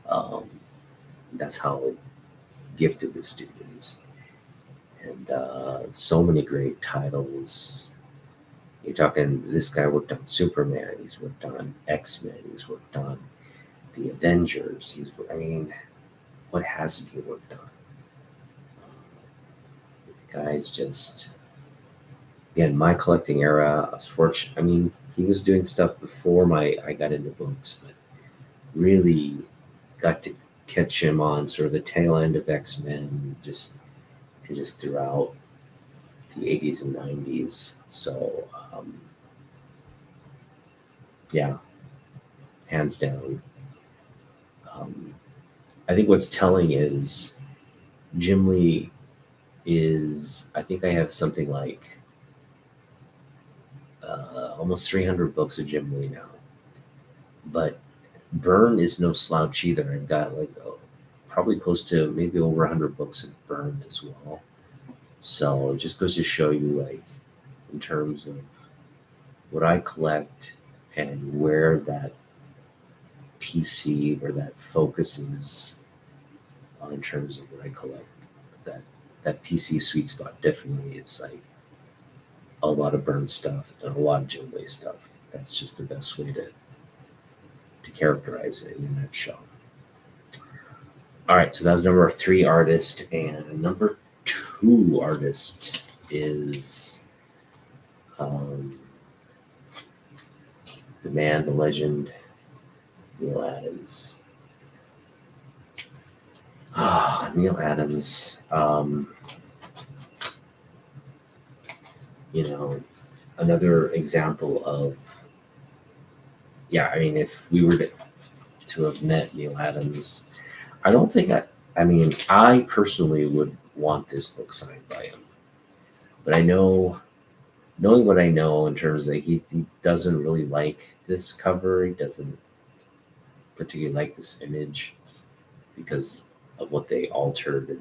Um, that's how gifted this dude is, and so many great titles. You're talking. This guy worked on Superman. He's worked on X-Men. He's worked on the Avengers. I mean, what hasn't he worked on? The guy's just, again, my collecting era. I was fortunate. I mean, he was doing stuff before I got into books, but really got to catch him on sort of the tail end of X-Men, just throughout the 80s and 90s. So, yeah, hands down. Um, I think what's telling is Jim Lee is, I think I have something like almost 300 books of Jim Lee now. But Byrne is no slouch either. I've got like probably close to maybe over 100 books of Byrne as well. So it just goes to show you, like, in terms of what I collect and where that PC, where that focuses in terms of what I collect, that PC sweet spot definitely is like a lot of Byrne stuff and a lot of Jim Lee stuff. That's just the best way to characterize it in a nutshell. All right, so that was number 3 artist, and number 2 artist is the man, the legend, Neil Adams. Neil Adams. Another example of, yeah, I mean, if we were to have met Neil Adams, I don't think I personally would want this book signed by him. But I know, knowing what I know in terms of, like, he doesn't really like this cover. He doesn't particularly like this image because of what they altered.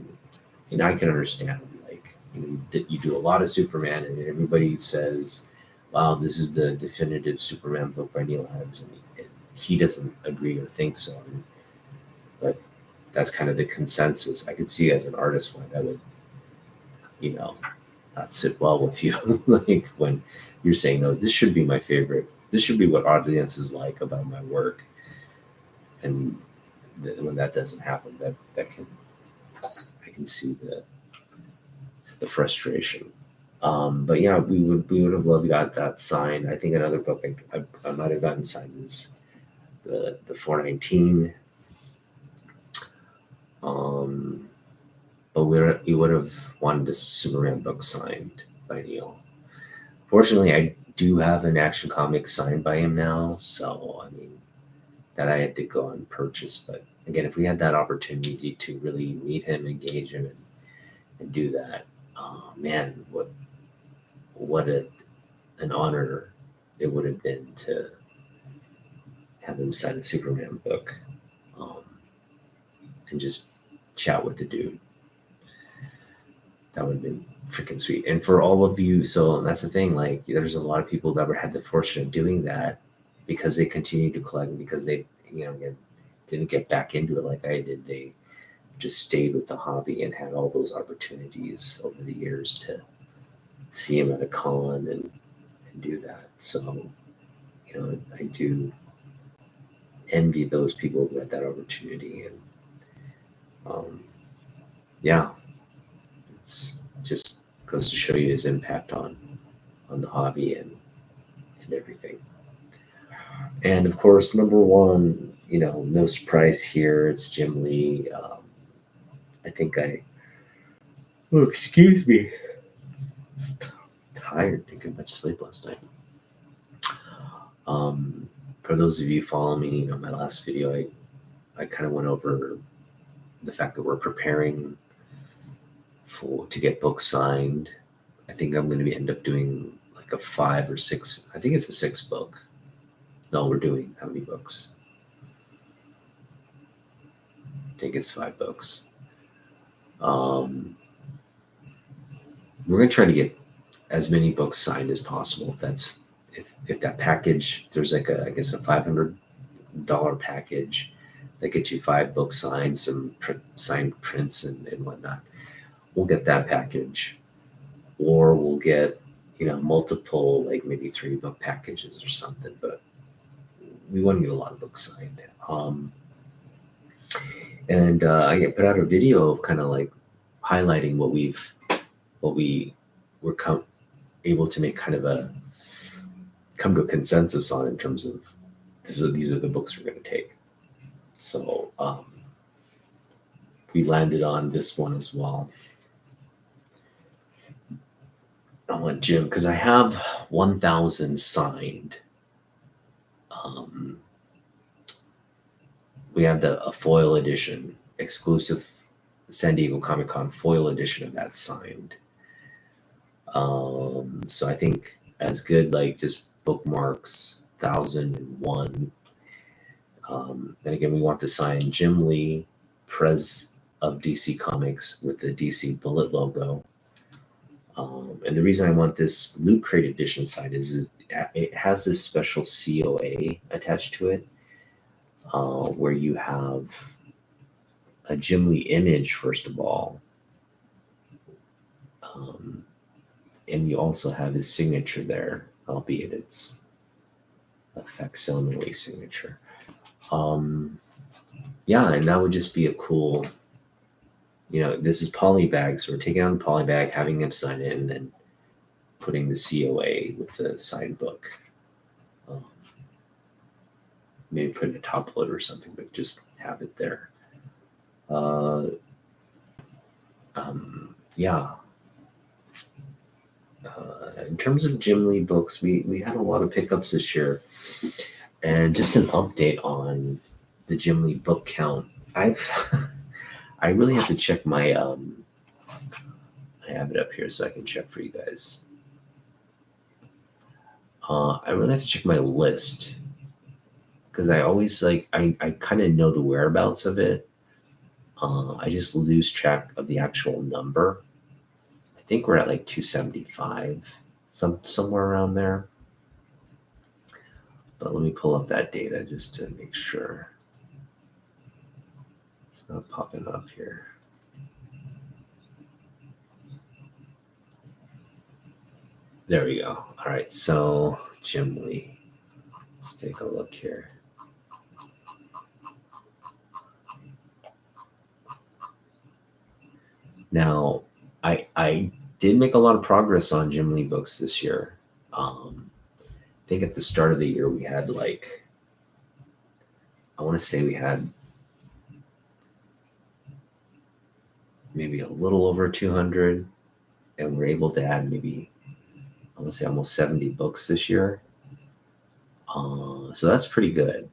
And I can understand, like, you do a lot of Superman and everybody says, wow, this is the definitive Superman book by Neil Adams. And he doesn't agree or think so. But that's kind of the consensus. I could see as an artist why that would, not sit well with you. Like when you're saying, no, this should be my favorite. This should be what audiences like about my work. And when that doesn't happen, I can see the frustration. But yeah, we would have loved got that signed. I think another book I might have gotten signed is the 419. But we would have wanted a Superman book signed by Neil. Fortunately, I do have an Action Comics signed by him now, so I mean that I had to go and purchase. But again, if we had that opportunity to really meet him, engage him, and do that, man, what an honor it would have been to have him sign a Superman book, and just chat with the dude. That would have been freaking sweet. And for all of you, so that's the thing, like, there's a lot of people that had the fortune of doing that because they continued to collect, because they, didn't get back into it like I did. They just stayed with the hobby and had all those opportunities over the years to see him at a con and do that. So, I do envy those people who had that opportunity. And yeah, it's just goes to show you his impact on the hobby and everything. And of course, number 1, no surprise here, it's Jim Lee. I think excuse me, I was tired, didn't get much sleep last night. For those of you following me, my last video, I kind of went over the fact that we're preparing to get books signed. I think I'm going to end up doing like a 5 or 6. I think it's a 6 book. No, we're doing how many books? I think it's 5 books. We're going to try to get as many books signed as possible. If that package, there's like I guess a $500 package that gets you 5 books signed, some signed prints and whatnot. We'll get that package, or we'll get multiple, like maybe 3 book packages or something. But we want to get a lot of books signed. And I put out a video of kind of like highlighting what we were able to make kind of come to a consensus on, in terms of these are the books we're going to take. So we landed on this one as well. I want Jim, because I have 1,000 signed. We have a foil edition, exclusive San Diego Comic-Con foil edition of that signed. So I think as good, like just bookmarks, 1,001. And again, we want to sign Jim Lee, Prez of DC Comics, with the DC Bullet logo. And the reason I want this Loot Crate edition signed is it has this special COA attached to it, where you have a Jim Lee image, first of all. And you also have his signature there, albeit it's a facsimile signature. Yeah, and that would just be a cool, this is polybag, so we're taking out the polybag, having him sign it, and then putting the COA with the signed book. Maybe put in a top load or something, but just have it there. Yeah. In terms of Jim Lee books, we had a lot of pickups this year. And just an update on the Jim Lee book count. I really have to check my I have it up here so I can check for you guys. I really have to check my list, because I always I kind of know the whereabouts of it. I just lose track of the actual number. I think we're at like 275, somewhere around there. But let me pull up that data just to make sure it's not popping up here. There we go. All right, so Jim Lee. Let's take a look here. Now, I did make a lot of progress on Jim Lee books this year. I think at the start of the year we had I want to say we had maybe a little over 200, and we're able to add maybe, I want to say almost 70 books this year. So that's pretty good.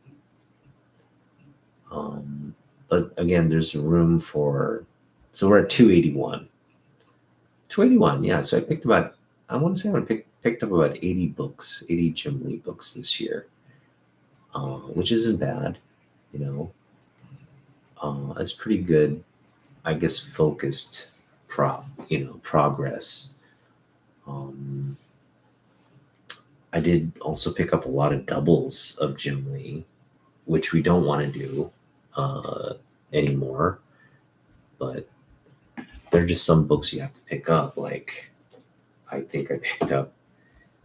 But again, there's room for, so we're at 281. 281, yeah. So I picked about, I want to say I picked up about 80 books, 80 Jim Lee books this year, which isn't bad, It's pretty good, I guess, focused progress. I did also pick up a lot of doubles of Jim Lee, which we don't want to do anymore, but they're just some books you have to pick up. Like, I think I picked up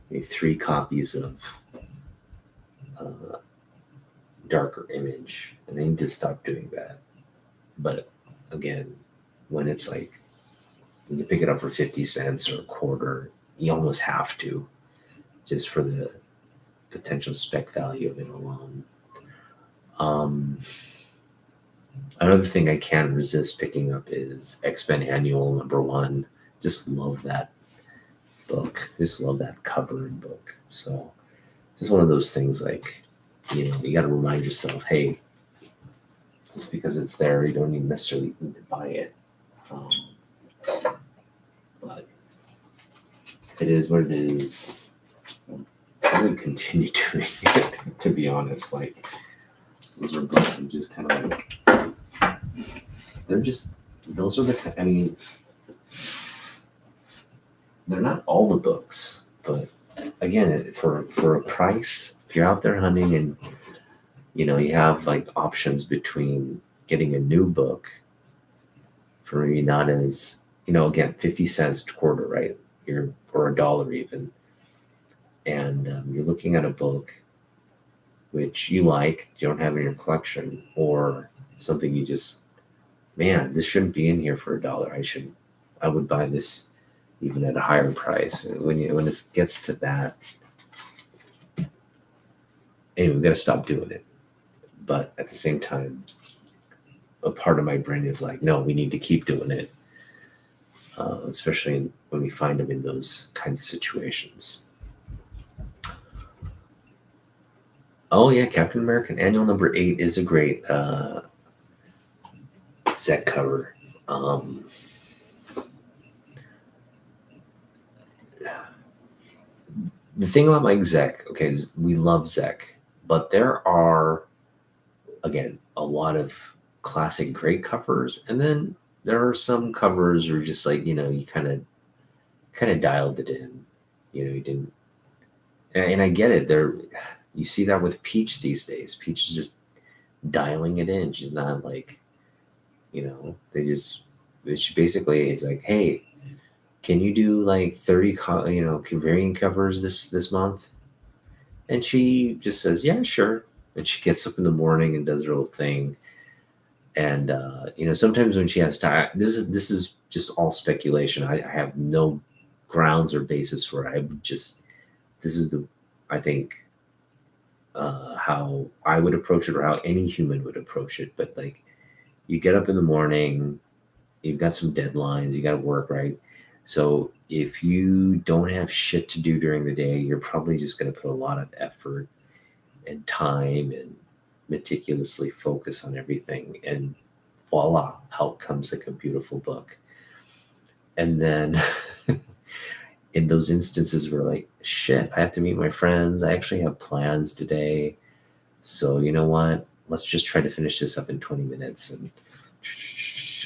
maybe 3 copies of Darker Image, and I need to stop doing that. But again, when it's like, when you pick it up for 50 cents or a quarter, you almost have to, just for the potential spec value of it alone. Another thing I can't resist picking up is X-Men Annual #1. Just love that book. Just love that cover and book. So just one of those things like, you got to remind yourself, hey, just because it's there, you don't even necessarily need to buy it. Um, but it is what it is. I'm going to continue doing it, to be honest. Like, those are books I'm just kind of like, those are the, I mean, they're not all the books, but again, for a price, if you're out there hunting and, you have like options between getting a new book for maybe not as, again, 50 cents a quarter, right? Or $1 even. And you're looking at a book which you like, you don't have in your collection, or something you just, man, this shouldn't be in here for $1. I would buy this even at a higher price. And when it gets to that, anyway, we've got to stop doing it. But at the same time, a part of my brain is like, no, we need to keep doing it, especially when we find them in those kinds of situations. Oh yeah, Captain America Annual number 8 is a great set cover. The thing about my Zek, okay, is we love Zek, but there are, again, a lot of classic great covers, and then there are some covers where just like, you kind of dialed it in, you didn't, and I get it. You see that with Peach these days. Peach is just dialing it in. She's not like, she basically is like, hey, can you do like 30 variant covers this month? And she just says, yeah, sure. And she gets up in the morning and does her little thing. And sometimes when she has time, this is just all speculation. I have no grounds or basis for it. This is I think how I would approach it, or how any human would approach it. But like, you get up in the morning, you've got some deadlines, you got to work, right? So if you don't have shit to do during the day, you're probably just going to put a lot of effort and time and meticulously focus on everything. And voila, out comes like a beautiful book. And then in those instances where like, shit, I have to meet my friends. I actually have plans today. So you know what? Let's just try to finish this up in 20 minutes. And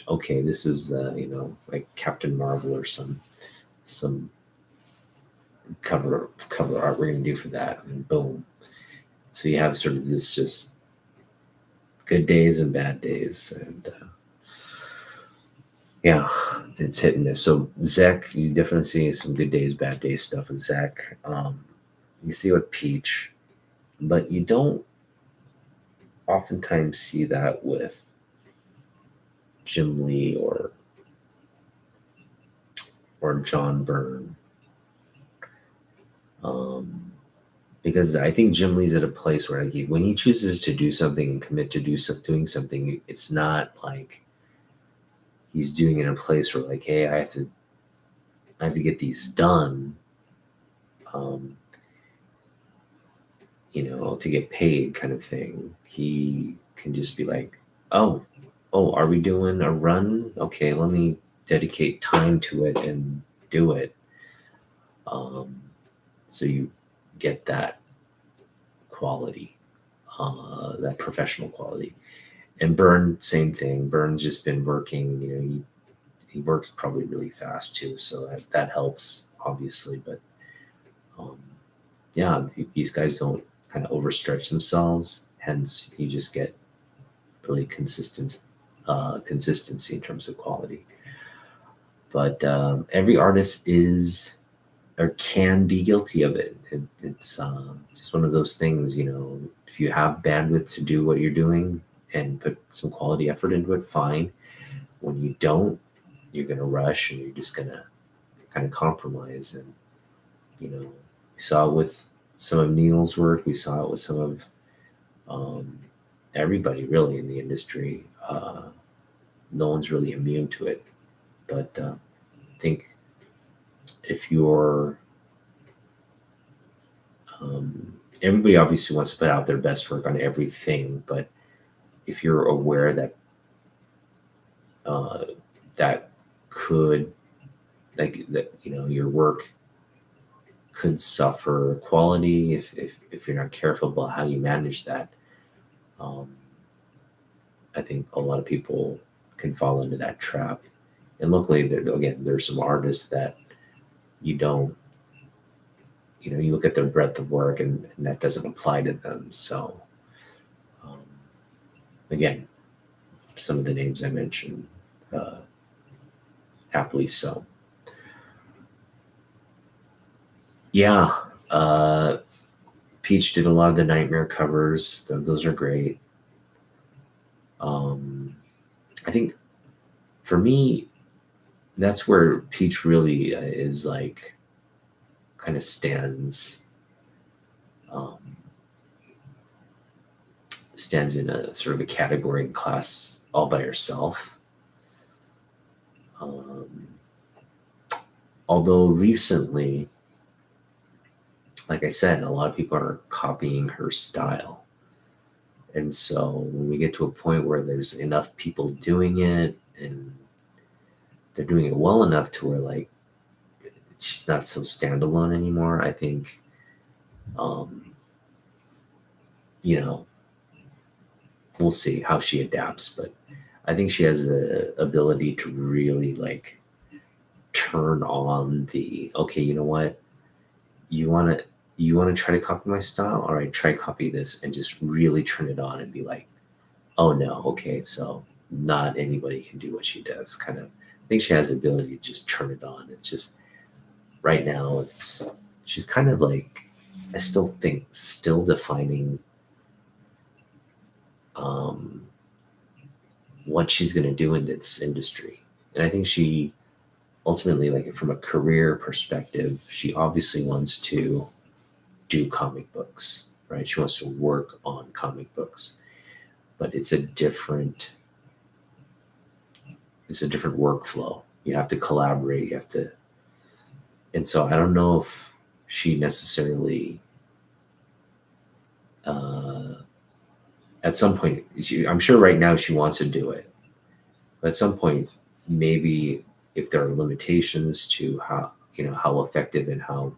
okay, this is like Captain Marvel or some cover art we're gonna do for that, and boom. So you have sort of this just good days and bad days, and yeah, it's hit and miss. So Zek, you definitely see some good days, bad days stuff with Zek. You see with Peach, but you don't oftentimes see that with Jim Lee or John Byrne. Because I think Jim Lee's at a place where like, when he chooses to do something and commit to doing something, it's not like he's doing it in a place where like, hey, I have to get these done, to get paid kind of thing. He can just be like, oh, are we doing a run? Okay, let me dedicate time to it and do it. So you get that quality, that professional quality. And Byrne, same thing. Byrne's just been working, he works probably really fast too. So that helps, obviously. But yeah, these guys don't kind of overstretch themselves. Hence, you just get really consistency in terms of quality. But every artist is or can be guilty of it. It's just one of those things, if you have bandwidth to do what you're doing and put some quality effort into it, fine. When you don't, you're going to rush and you're just going to kind of compromise. And, we saw it with some of Neil's work. We saw it with some of everybody really in the industry. No one's really immune to it. But I think if everybody obviously wants to put out their best work on everything, but if you're aware that uh, that could, like, that, your work could suffer quality if you're not careful about how you manage that. um, I think a lot of people can fall into that trap. And luckily, there's some artists that you don't, you look at their breadth of work, and that doesn't apply to them. So, um, again, some of the names I mentioned, uh, happily so. Yeah, Peach did a lot of the Nightmare covers. Those are great. Um, I think for me, that's where Peach really is like kind of um, stands in a sort of a category and class all by herself. Um, Although recently, like I said, a lot of people are copying her style. And so when we get to a point where there's enough people doing it and they're doing it well enough to where, like, she's not so standalone anymore, I think, um, you know, we'll see how she adapts. But I think she has the ability to really, like, turn on the, okay, you know what? You want to try to copy my style? All right, try copy this, and just really turn it on and be like, oh no, okay, so not anybody can do what she does. Kind of, I think she has the ability to just turn it on. It's just right now, she's kind of like, I still think, still defining um, what she's going to do in this industry. And I think she ultimately, like, from a career perspective, she obviously wants to do comic books, right? She wants to work on comic books, but it's a different workflow. You have to collaborate. And so I don't know if she necessarily, uh, at some point, I'm sure right now she wants to do it, but at some point, maybe if there are limitations to how effective and how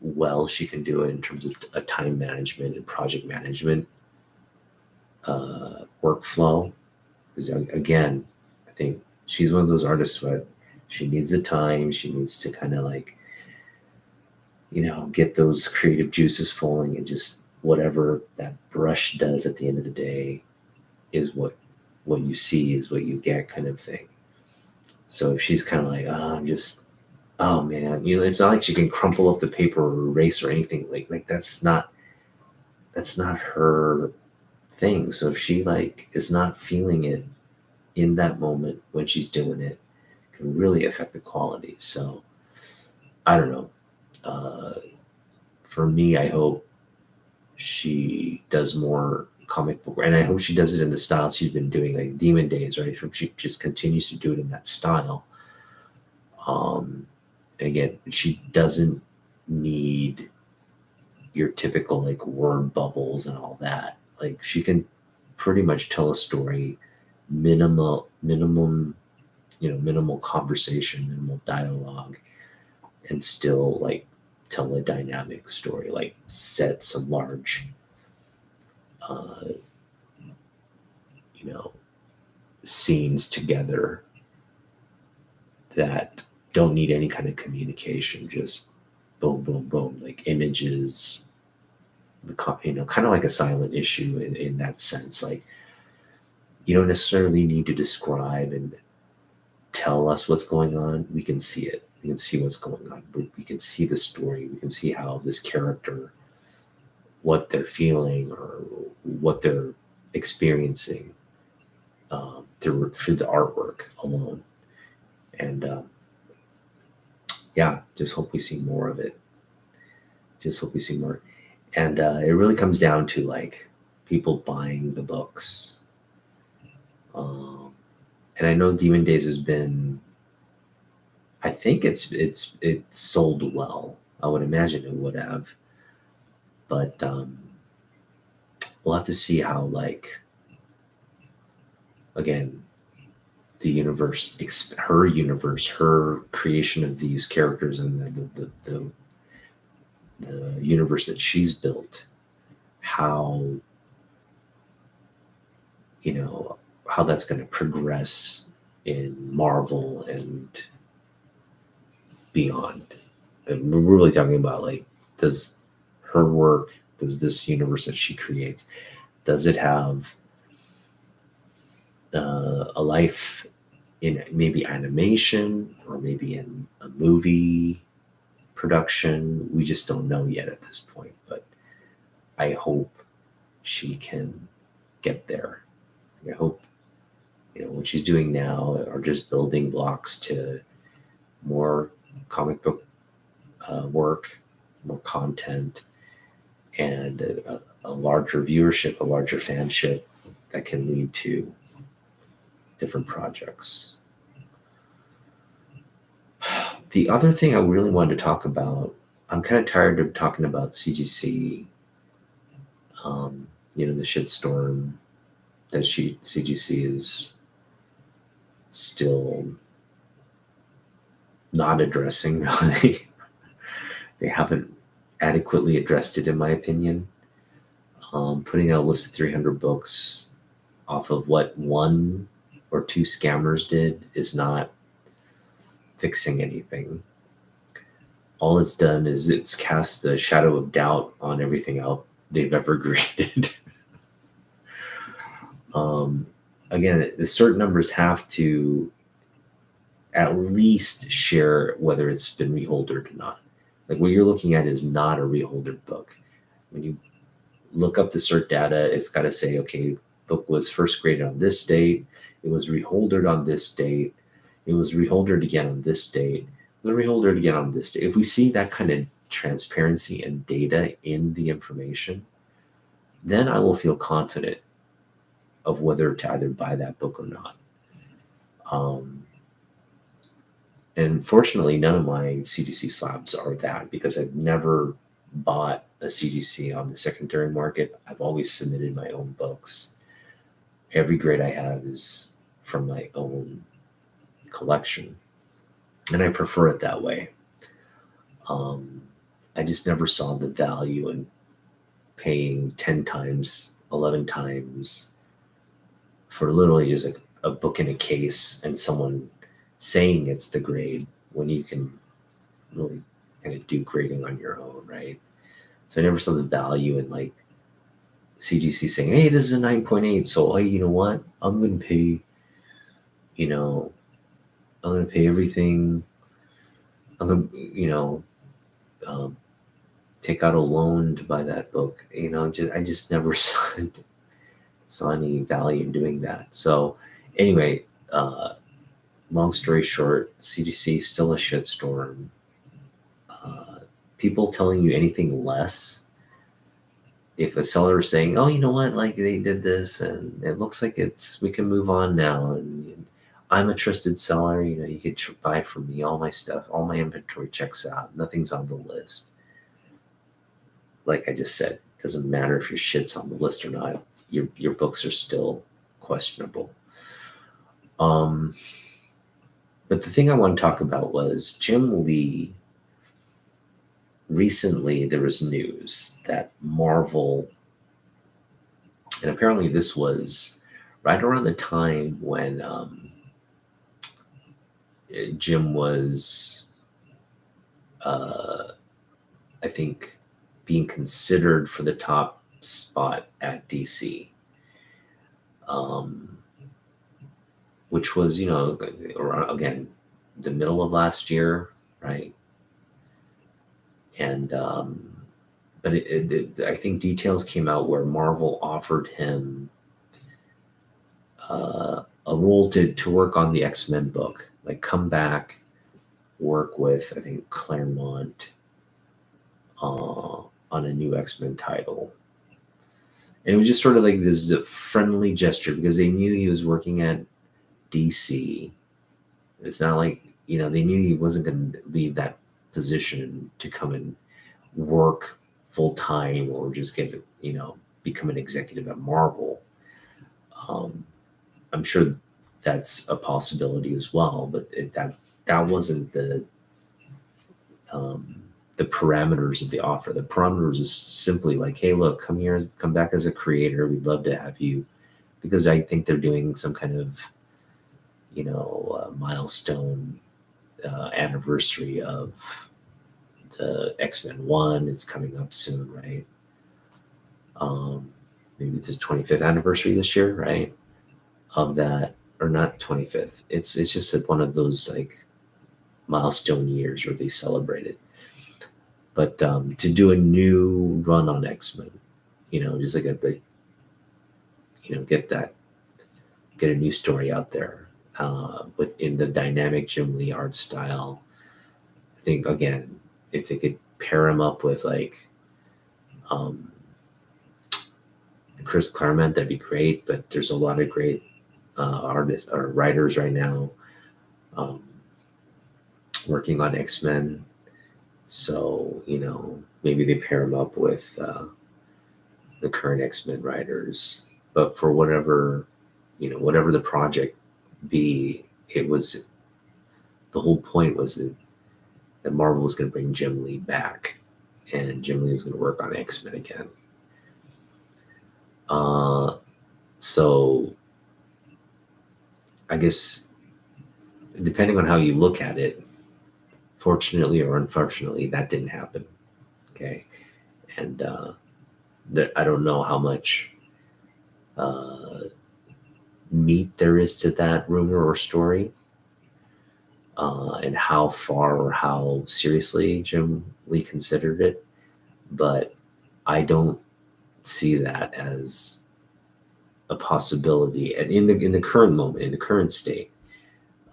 well she can do it in terms of a time management and project management workflow. Because again, I think she's one of those artists where she needs the time. She needs to kind of, like, get those creative juices flowing, and just whatever that brush does at the end of the day is what you see is what you get, kind of thing. So if she's kind of like, oh, I'm just, oh man, it's not like she can crumple up the paper or erase or anything, like that's not her thing. So if she, like, is not feeling it in that moment when she's doing it, can really affect the quality. So I don't know. Uh, for me, I hope she does more comic book, and I hope she does it in the style she's been doing, like Demon Days, right? She just continues to do it in that style. And again, she doesn't need your typical, like, word bubbles and all that. Like, she can pretty much tell a story, minimal conversation, minimal dialogue, and still, like, tell a dynamic story, like set some large, uh, you know, scenes together that don't need any kind of communication, just boom, boom, boom, like images, kind of like a silent issue in that sense. Like, you don't necessarily need to describe and tell us what's going on. We can see it. We can see what's going on. We can see the story. We can see how this character, what they're feeling or what they're experiencing, through the artwork alone. And yeah, just hope we see more of it. Just hope we see more. And it really comes down to, like, people buying the books. And I know Demon Days has been, I think it's sold well. I would imagine it would have. But we'll have to see how, like, again, the universe, her creation of these characters and the universe that she's built, how, how that's going to progress in Marvel and beyond. And we're really talking about, like, does her work, does this universe that she creates, does it have a life in maybe animation or maybe in a movie production? We just don't know yet at this point, but I hope she can get there. I hope, what she's doing now are just building blocks to more comic book work, more content, and a larger viewership, a larger fanship that can lead to different projects. The other thing I really wanted to talk about, I'm kind of tired of talking about CGC, the shitstorm that CGC is still not addressing, really. They haven't adequately addressed it, in my opinion. Putting out a list of 300 books off of what one or two scammers did is not fixing anything. All it's done is it's cast a shadow of doubt on everything else they've ever created. Again, the certain numbers have to at least share whether it's been reholdered or not. Like, what you're looking at is not a reholdered book. When you look up the cert data, it's got to say, okay, book was first graded on this date, it was reholdered on this date, it was reholdered again on this date, it was reholdered again on this date. If we see that kind of transparency and data in the information, then I will feel confident of whether to either buy that book or not. And fortunately, none of my CGC slabs are that, because I've never bought a CGC on the secondary market. I've always submitted my own books. Every grade I have is from my own collection, and I prefer it that way. I just never saw the value in paying 10 times, 11 times for literally just like a book in a case and someone saying it's the grade when you can really kind of do grading on your own, right? So I never saw the value in, like, CGC saying, hey, this is a 9.8, so hey, you know what? I'm going to pay, I'm going to pay everything. I'm going to, take out a loan to buy that book. I just never saw any value in doing that. So anyway, long story short, CGC is still a shitstorm. People telling you anything less, if a seller is saying, oh, you know what, like, they did this and it looks like we can move on now, and I'm a trusted seller, you could buy from me, all my stuff, all my inventory checks out, nothing's on the list. Like I just said, it doesn't matter if your shit's on the list or not, your books are still questionable. But the thing I want to talk about was Jim Lee. Recently, there was news that Marvel, and apparently this was right around the time when Jim was, I think, being considered for the top spot at DC, which was, around, again, the middle of last year, right? And but I think details came out where Marvel offered him a role to work on the X-Men book, like come back, work with, I think, Claremont on a new X-Men title. And it was just sort of like this friendly gesture, because they knew he was working at DC. It's not like, they knew he wasn't going to leave that position to come and work full time or just get, become an executive at Marvel. Um, I'm sure that's a possibility as well, but that wasn't um, the parameters of the offer. The parameters is simply like, hey, look, come here, come back as a creator. We'd love to have you, because I think they're doing some kind of, milestone anniversary of the X-Men 1. It's coming up soon, right? Maybe it's the 25th anniversary this year, right? Of that, or not 25th. It's just one of those like milestone years where they celebrate it. But to do a new run on X-Men, just like get a new story out there within the dynamic Jim Lee art style. I think again, if they could pair him up with like um, Chris Claremont, that'd be great. But there's a lot of great artists or writers right now um, working on X-Men. So, maybe they pair him up with the current X-Men writers. But for whatever the project be, it was the whole point was that Marvel was going to bring Jim Lee back, and Jim Lee was going to work on X-Men again. So I guess depending on how you look at it, fortunately or unfortunately, that didn't happen. Okay, and I don't know how much meat there is to that rumor or story, and how far or how seriously Jim Lee considered it, but I don't see that as a possibility. And in the current moment, in the current state,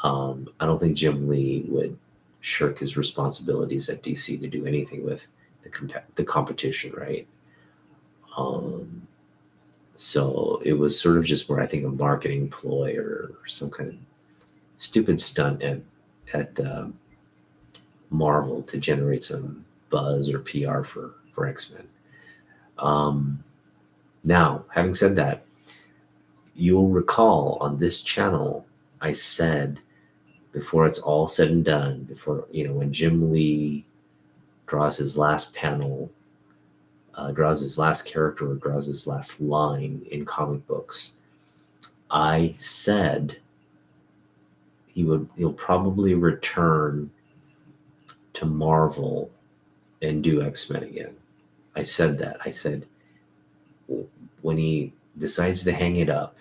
I don't think Jim Lee would shirk his responsibilities at DC to do anything with the competition, right? So it was sort of just more, I think, a marketing ploy or some kind of stupid stunt at Marvel to generate some buzz or PR for X-Men. Now, having said that, you'll recall on this channel, I said before it's all said and done, before, when Jim Lee draws his last panel, draws his last character or draws his last line in comic books, I said he'll probably return to Marvel and do X-Men again. I said that. I said when he decides to hang it up,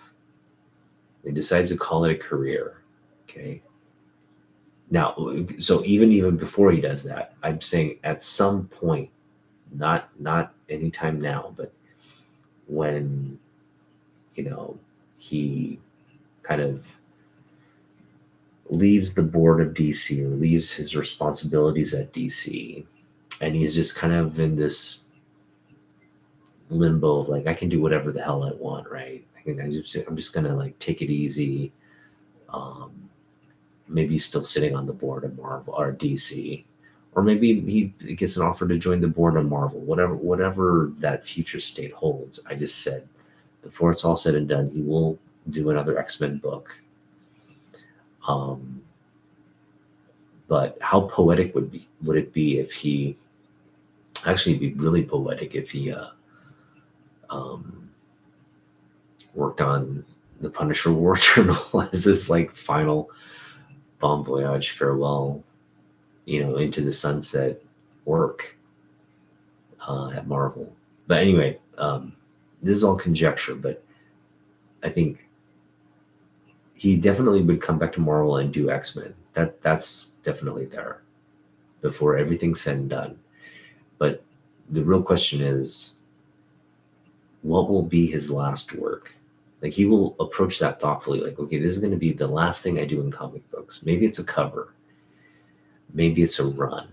he decides to call it a career. Okay. Now, so even before he does that, I'm saying at some point, not anytime now, but when he kind of leaves the board of DC or leaves his responsibilities at DC, and he's just kind of in this limbo of like, I can do whatever the hell I want, right? I'm just gonna like take it easy. Maybe he's still sitting on the board of Marvel or DC, or maybe he gets an offer to join the board of Marvel. Whatever that future state holds, I just said before it's all said and done, he will do another X-Men book. But how poetic would it be if he actually be really poetic if he worked on the Punisher War Journal as this like final bon voyage farewell, into the sunset work at Marvel. But anyway, this is all conjecture, but I think he definitely would come back to Marvel and do X-Men. That's definitely there before everything's said and done. But the real question is, what will be his last work? Like, he will approach that thoughtfully, like, okay, this is going to be the last thing I do in comic books. Maybe it's a cover. Maybe it's a run.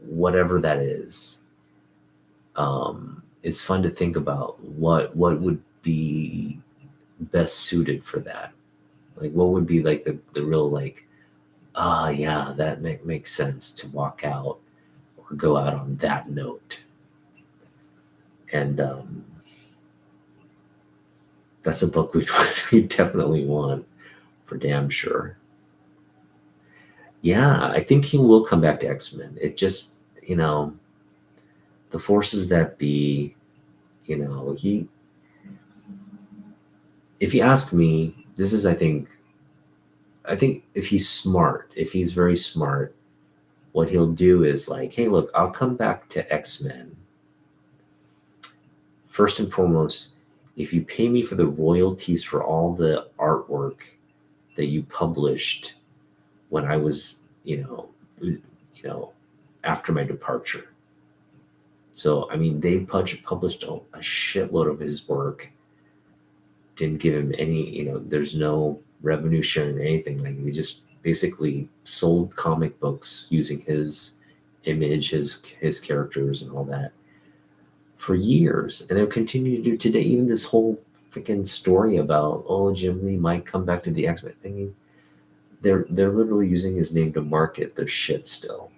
Whatever that is. It's fun to think about what would be best suited for that. Like, what would be like the real like, yeah, that makes sense to walk out, or or go out on that note. And that's a book we definitely want, for damn sure. Yeah, I think he will come back to X-Men. It just, the forces that be, he, if you ask me, this is, I think if he's very smart, what he'll do is like, hey, look, I'll come back to X-Men. First and foremost, if you pay me for the royalties for all the artwork that you published when I was, after my departure. So, I mean, they published a shitload of his work, didn't give him any, there's no revenue sharing or anything. Like, they just basically sold comic books using his image, his characters, and all that for years. And they'll continue to do today. Even this whole freaking story about, Jim Lee might come back to the X-Men thing. They're literally using his name to market their shit still.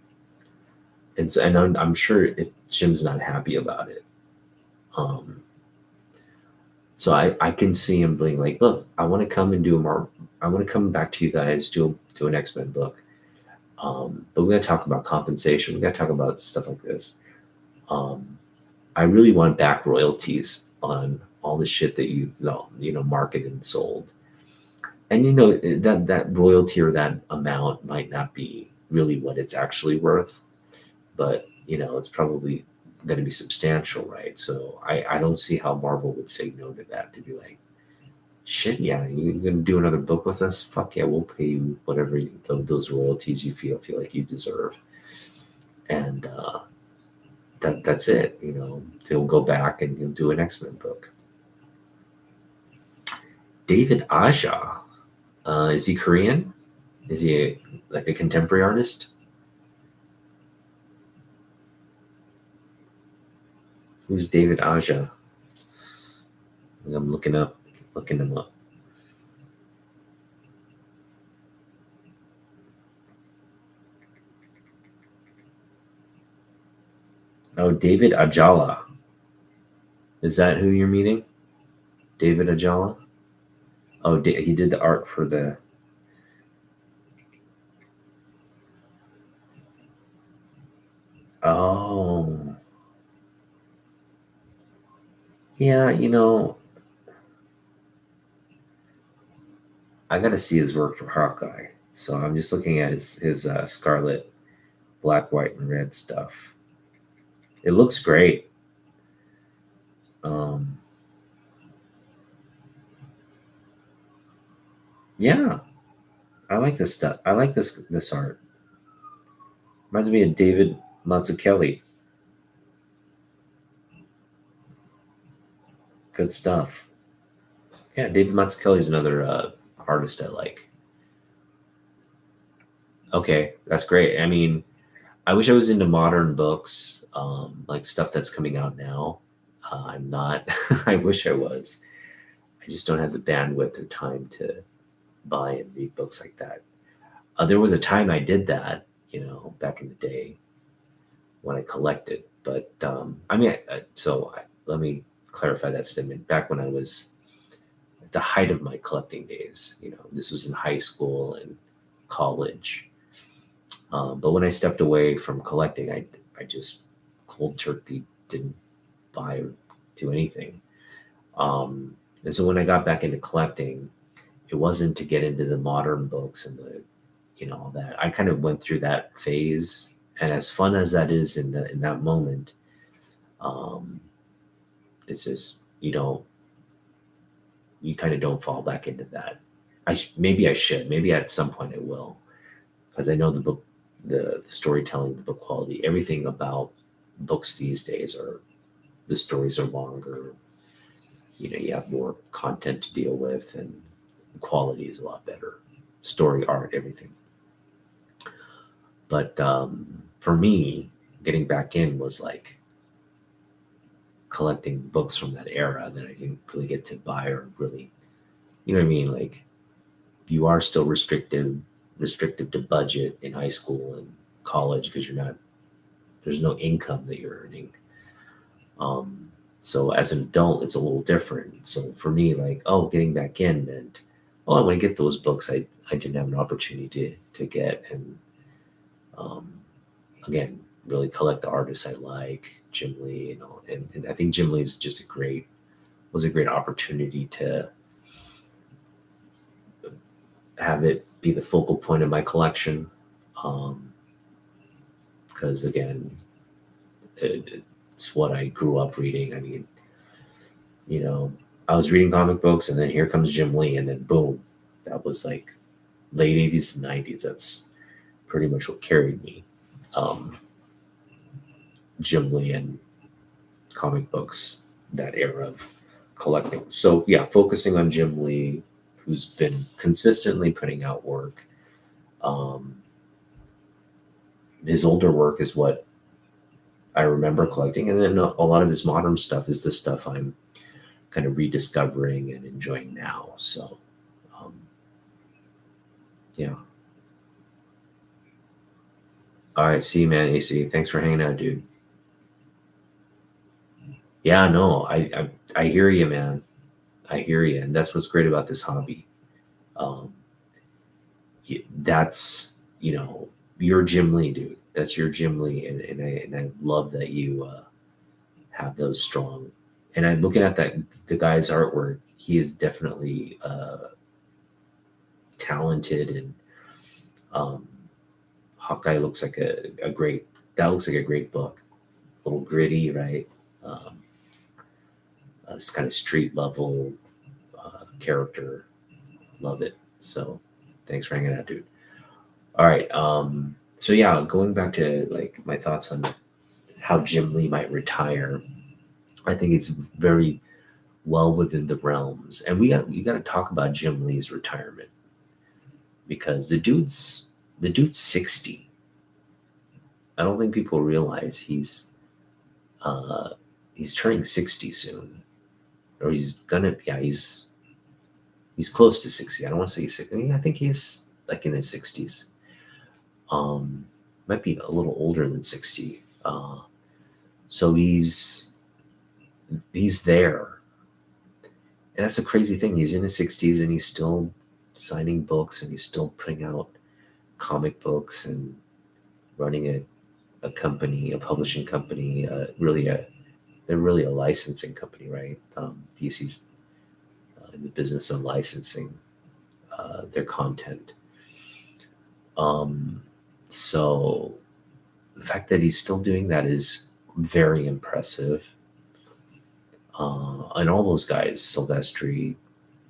And so, and I'm sure if Jim's not happy about it. So I can see him being like, look, I want to come and I want to come back to you guys, do an X-Men book. But we got to talk about compensation. We got to talk about stuff like this. I really want back royalties on all the shit that you marketed and sold. And that royalty or that amount might not be really what it's actually worth, but it's probably going to be substantial, right? So I don't see how Marvel would say no to that, to be like, shit, yeah, you're going to do another book with us? Fuck yeah, we'll pay you whatever those royalties you feel like you deserve. And that's it. They'll go back and he'll do an X-Men book. David Aja, is he Korean? Is he like a contemporary artist? Who's David Aja? I'm looking him up. Oh, David Ajala. Is that who you're meeting? David Ajala? Oh, he did the art for the... Oh. Yeah, I got to see his work for Hawkeye. So I'm just looking at his Scarlet, black, white, and red stuff. It looks great. Yeah, I like this stuff. I like this art. Reminds me of David Mazzucchelli. Good stuff. Yeah, David Mazzucchelli is another artist I like. Okay, that's great. I mean, I wish I was into modern books, like stuff that's coming out now. I'm not. I wish I was. I just don't have the bandwidth or time to buy and read books like that. There was a time I did that, back in the day when I collected. But let me clarify that statement. Back when I was at the height of my collecting days, this was in high school and college. But when I stepped away from collecting, I just cold turkey didn't buy or do anything. And so when I got back into collecting, it wasn't to get into the modern books and all that. I kind of went through that phase, and as fun as that is in that moment, it's just you kind of don't fall back into that. Maybe I should. Maybe at some point I will, because I know the book, the storytelling, the book quality, everything about books these days the stories are longer. You have more content to deal with, and the quality is a lot better. Story, art, everything. But for me, getting back in was like collecting books from that era that I didn't really get to buy or really, you know what I mean? Like, you are still restrictive to budget in high school and college because you're not There's no income that you're earning. So as an adult, it's a little different. So for me, like, oh, getting back in meant, oh, I want to get those books I didn't have an opportunity to get. And um, again, really collect the artists I like, Jim Lee, and I think Jim Lee is just was a great opportunity to have it be the focal point of my collection. Because again, it's what I grew up reading. I mean, I was reading comic books, and then here comes Jim Lee, and then boom, that was like late 80s and 90s. That's pretty much what carried me. Jim Lee and comic books, that era of collecting. So yeah, focusing on Jim Lee, who's been consistently putting out work. His older work is what I remember collecting, and then a lot of his modern stuff is the stuff I'm kind of rediscovering and enjoying now. So, yeah. All right, see you, man, AC. Thanks for hanging out, dude. Yeah, no, I hear you, man. I hear you, and that's what's great about this hobby. Um, that's your Jim Lee, dude. That's your Jim Lee, and I love that you have those strong. And I'm looking at the guy's artwork. He is definitely talented, and um, Hawkeye looks like a great. That looks like a great book. A little gritty, right? Um, it's kind of street level character. Love it. So, thanks for hanging out, dude. All right. So yeah, going back to like my thoughts on how Jim Lee might retire, I think it's very well within the realms, and we got to talk about Jim Lee's retirement because the dude's 60. I don't think people realize he's turning 60 soon, or he's gonna yeah he's close to 60. I don't want to say he's 60. I think he's like in his 60s. Might be a little older than 60. So he's there, and that's a crazy thing. He's in his 60s and he's still signing books, and he's still putting out comic books and running a company, a publishing company. They're really a licensing company, right? DC's in the business of licensing their content. So the fact that he's still doing that is very impressive. And all those guys, Silvestri,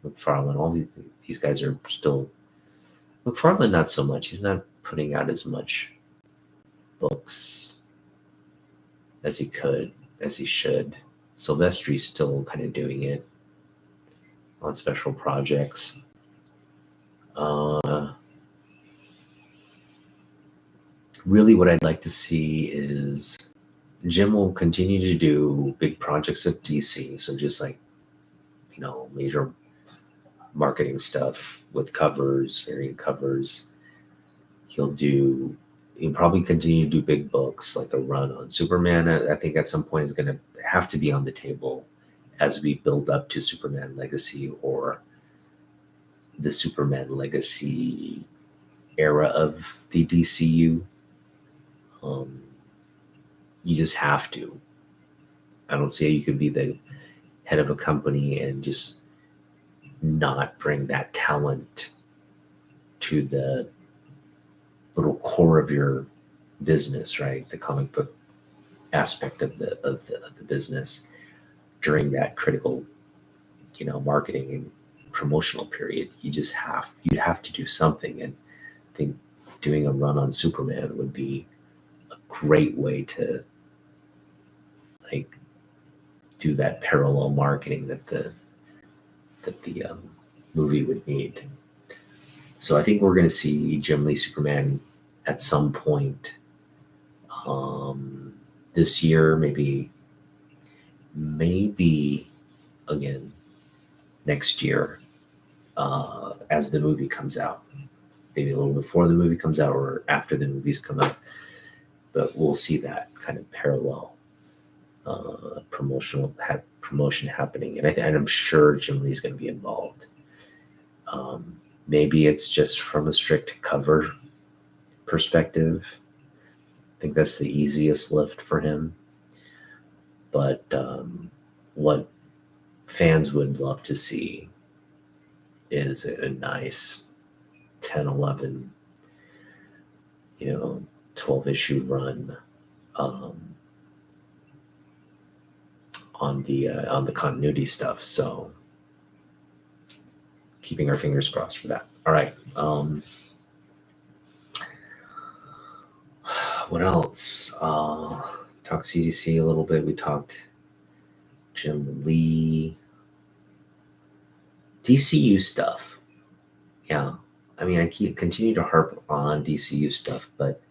McFarlane, all these guys are still. McFarlane, not so much. He's not putting out as much books as he could, as he should. Silvestri's still kind of doing it on special projects. Really, what I'd like to see is Jim will continue to do big projects at DC. So just like, major marketing stuff with covers, variant covers. He'll probably continue to do big books, like a run on Superman. I think at some point is going to have to be on the table as we build up to Superman Legacy, or the Superman Legacy era of the DCU. You just have to. I don't see how you could be the head of a company and just not bring that talent to the little core of your business, right? The comic book aspect of the business during that critical, marketing and promotional period. You have to do something, and I think doing a run on Superman would be a great way to like do that parallel marketing that the movie would need. So I think we're going to see Jim Lee Superman at some point this year, maybe again next year, as the movie comes out, maybe a little before the movie comes out or after the movies come out. but we'll see that kind of parallel promotion happening, and I'm sure Jim Lee's going to be involved. Maybe it's just from a strict cover perspective. I think that's the easiest lift for him. But what fans would love to see is a nice 10, 11, 12 issue run on the continuity stuff. So keeping our fingers crossed for that. All right. What else? Talked CDC a little bit. We talked Jim Lee. DCU stuff. Yeah. I mean, I continue to harp on DCU stuff, but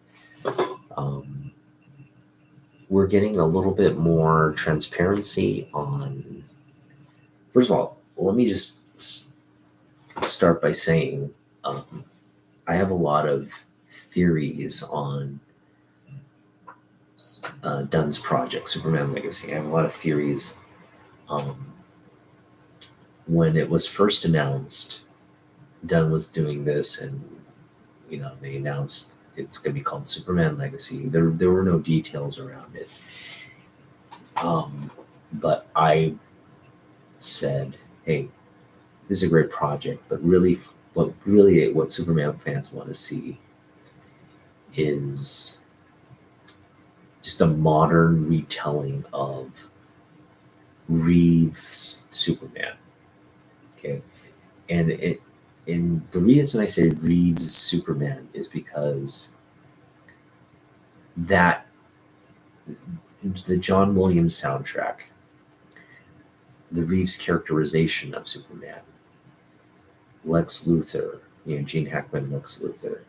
we're getting a little bit more transparency on. First of all, let me just start by saying I have a lot of theories on Dunn's project, Superman Legacy. I have a lot of theories. When it was first announced, Dunn was doing this, and they announced it's going to be called Superman Legacy. There were no details around it, but I said, "Hey, this is a great project, but really, what Superman fans want to see is just a modern retelling of Reeves' Superman." Okay, and the reason I say Reeves' Superman is because that the John Williams soundtrack, the Reeves characterization of Superman, Lex Luthor, Gene Hackman, Lex Luthor,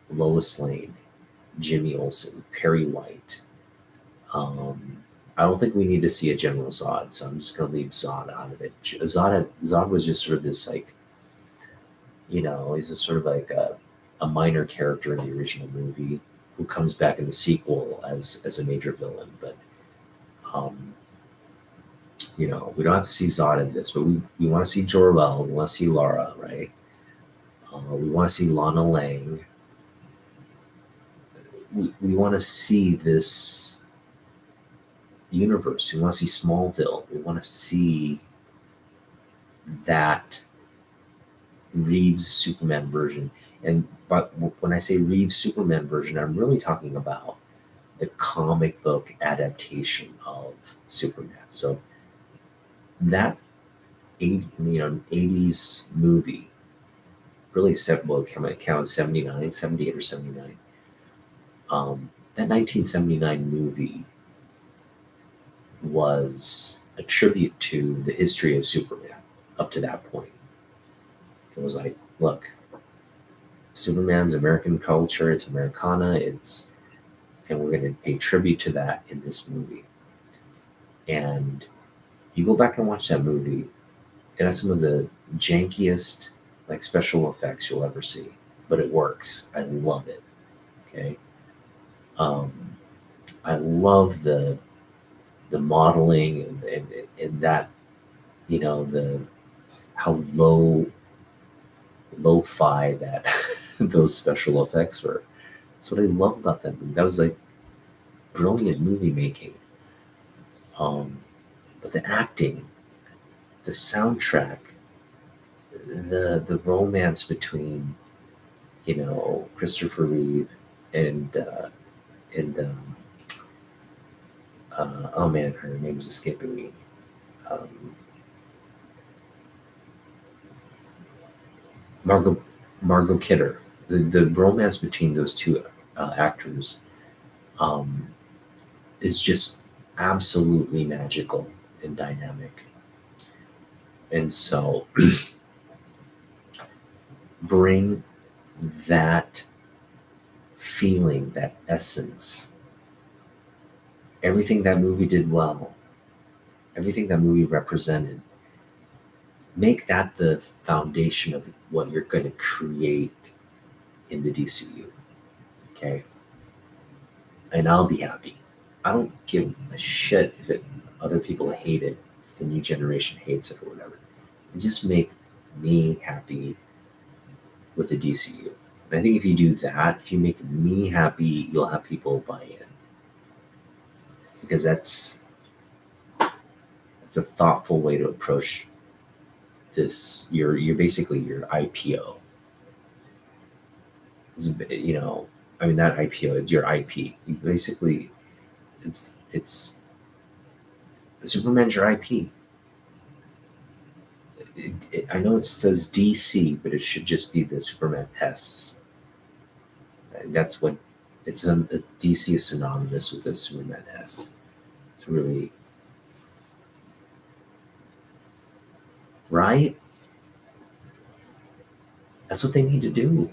Lois Lane, Jimmy Olsen, Perry White. I don't think we need to see a General Zod, so I'm just going to leave Zod out of it. Zod was just sort of this he's sort of like a minor character in the original movie who comes back in the sequel as a major villain. But we don't have to see Zod in this, but we want to see Jor-El, we want to see Lara, right? We want to see Lana Lang. We want to see this universe. We want to see Smallville. We want to see that Reeves Superman version. But when I say Reeves Superman version, I'm really talking about the comic book adaptation of Superman. So that 80s movie really came out 79, 78 or 79. That 1979 movie was a tribute to the history of Superman up to that point. It was like, look, Superman's American culture, it's Americana, and we're going to pay tribute to that in this movie. And you go back and watch that movie, it has some of the jankiest special effects you'll ever see, but it works. I love it. Okay. I love the modeling and that, the how lo-fi that those special effects were. That's what I love about that movie. That was brilliant movie making. But the acting, the soundtrack, the romance between Christopher Reeve and oh man, her name is escaping me. Margot Kidder. The romance between those two actors is just absolutely magical and dynamic. And so bring that feeling, that essence, everything that movie did well, everything that movie represented, make that the foundation of what you're going to create in the DCU. Okay. and I'll be happy. I don't give a shit if other people hate it, if the new generation hates it or whatever. Just make me happy with the DCU. And I think if you do that, if you make me happy, you'll have people buy in, because that's a thoughtful way to approach this. You're basically your IPO. You know, I mean, not IPO, it's your IP. You basically, it's Superman's your IP. I know it says DC, but it should just be the Superman S. That's what it's. DC is synonymous with the Superman S. It's really right. That's what they need to do.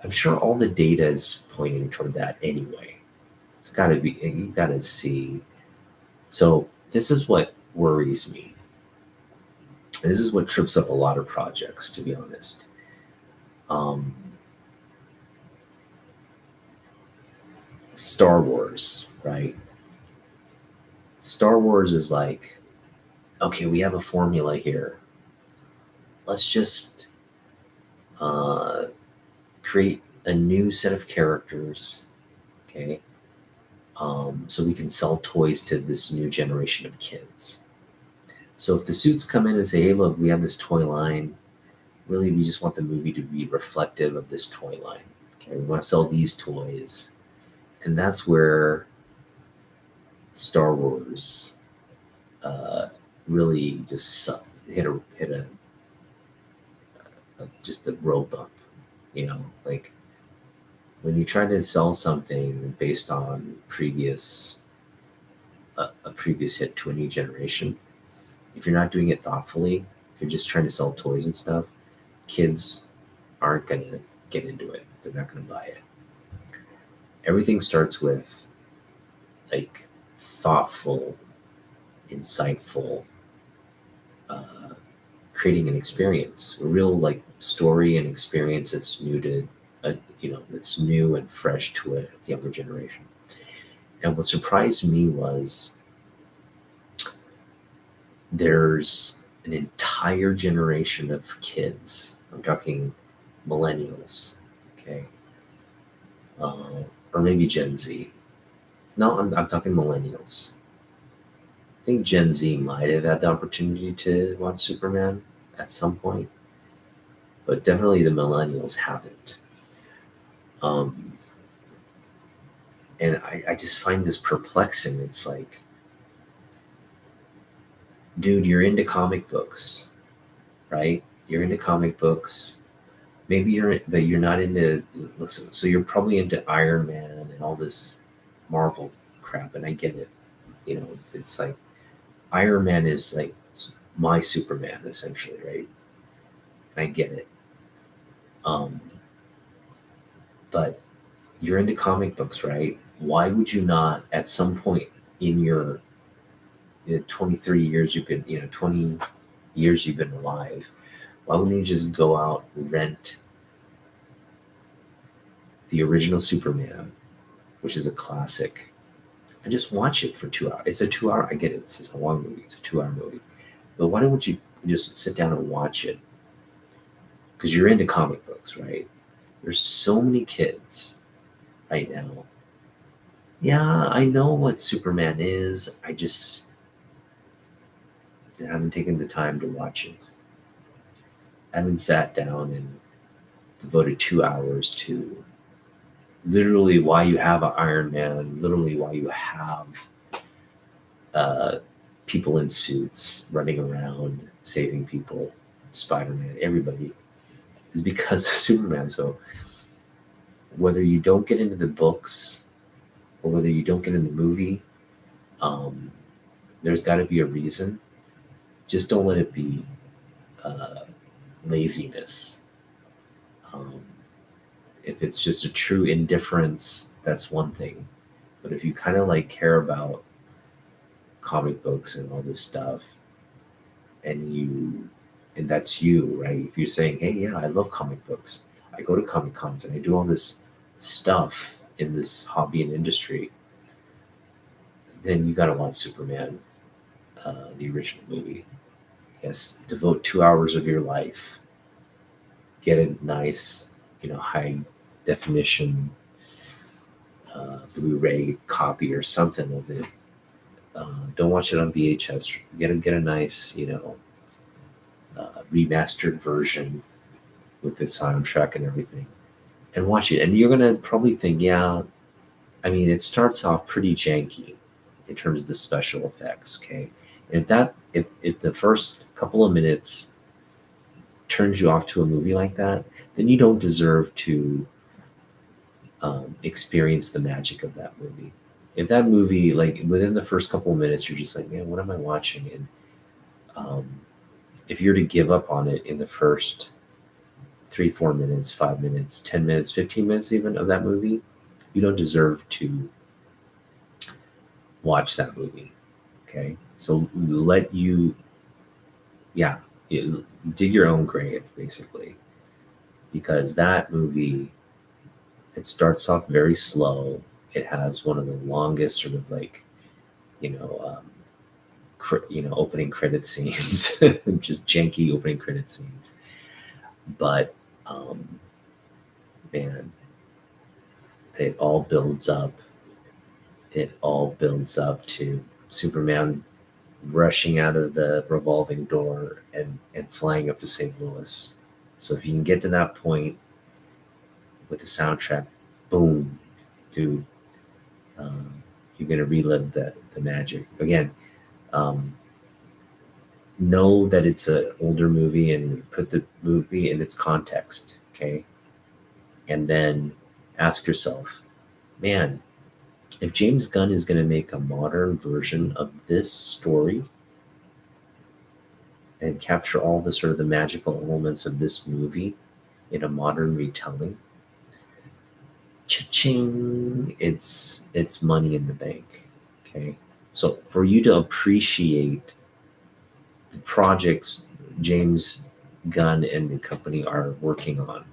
I'm sure all the data is pointing toward that anyway. It's got to be. You got to see. So this is what worries me. And this is what trips up a lot of projects, to be honest. Um, Star Wars, right? Star Wars is like, okay, we have a formula here. Let's just uh, create a new set of characters, okay? So we can sell toys to this new generation of kids. So if the suits come in and say, hey, look, we have this toy line, really, we just want the movie to be reflective of this toy line. Okay, we want to sell these toys. And that's where Star Wars really just hit just a road bump, you know, like when you try to sell something based on a previous hit to a new generation. If you're not doing it thoughtfully, if you're just trying to sell toys and stuff, kids aren't going to get into it. They're not going to buy it. Everything starts with like thoughtful, insightful, uh, creating an experience, a real like story and experience that's new to, that's new and fresh to a younger generation. And what surprised me was there's an entire generation of kids. I'm talking millennials, okay, or maybe Gen Z. No, I'm talking millennials. I think Gen Z might have had the opportunity to watch Superman at some point, but definitely the millennials haven't. Um, and I just find this perplexing. It's like, dude, you're into comic books, right? You're into comic books. Maybe but you're not into. Listen, so you're probably into Iron Man and all this Marvel crap, and I get it. You know, it's like Iron Man is like my Superman essentially, right? And I get it. Um, but you're into comic books, right? Why would you not at some point in your 23 years you've been, 20 years you've been alive, why wouldn't you just go out and rent the original Superman, which is a classic, and just watch it for 2 hours? It's a 2 hour, I get it, it's a long movie, it's a 2 hour movie. But why don't you just sit down and watch it? Because you're into comic books, right? There's so many kids right now. Yeah, I know what Superman is. I just haven't taken the time to watch it. I haven't sat down and devoted 2 hours to literally why you have an Iron Man, literally why you have uh, people in suits running around saving people, Spider-Man, everybody, is because of Superman. So whether you don't get into the books or whether you don't get in the movie, um, there's got to be a reason. Just don't let it be uh, laziness. Um, if it's just a true indifference, that's one thing. But if you kind of like care about comic books and all this stuff, and that's you, right? If you're saying, hey, yeah, I love comic books, I go to Comic Cons and I do all this stuff, in this hobby and industry, then you got to watch Superman, the original movie. Yes, devote 2 hours of your life, get a nice, high definition Blu-ray copy or something of it. Don't watch it on VHS. Get a nice, remastered version with the soundtrack and everything, and watch it. And you're gonna probably think, yeah, I mean, it starts off pretty janky in terms of the special effects. Okay, and if the first couple of minutes turns you off to a movie like that, then you don't deserve to experience the magic of that movie. If that movie, like within the first couple of minutes, you're just like, man, what am I watching? And if you're to give up on it in the first 3, 4 minutes, 5 minutes, 10 minutes, 15 minutes even of that movie, you don't deserve to watch that movie. Okay. So let you, yeah, dig your own grave, basically, because that movie, it starts off very slow. It has one of the longest sort of like, you know, opening credit scenes, just janky opening credit scenes. But man, it all builds up. It all builds up to Superman rushing out of the revolving door and flying up to St. Louis. So if you can get to that point with the soundtrack, boom, dude, you're gonna relive the magic again. Know that it's an older movie and put the movie in its context, okay? And then ask yourself, man, if James Gunn is going to make a modern version of this story and capture all the sort of the magical elements of this movie in a modern retelling, cha-ching, it's money in the bank, okay? So for you to appreciate the projects James Gunn and the company are working on,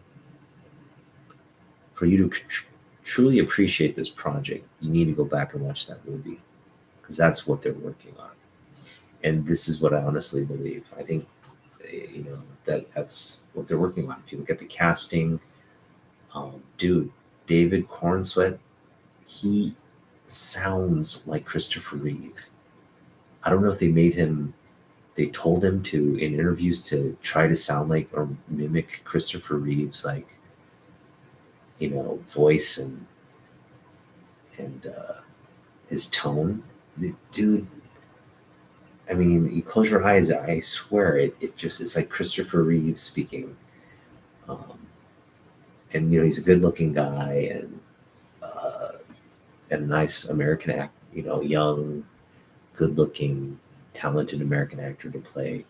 for you to truly appreciate this project, you need to go back and watch that movie, because that's what they're working on. And this is what I honestly believe. I think, that's what they're working on. If you look at the casting, dude, David Cornsweet, he sounds like Christopher Reeve. I don't know if they told him to, in interviews, to try to sound like or mimic Christopher Reeve's, like, voice and his tone. The dude, I mean, you close your eyes, I swear it's like Christopher Reeve speaking. And he's a good-looking guy and a nice American act, young, good-looking, talented American actor to play.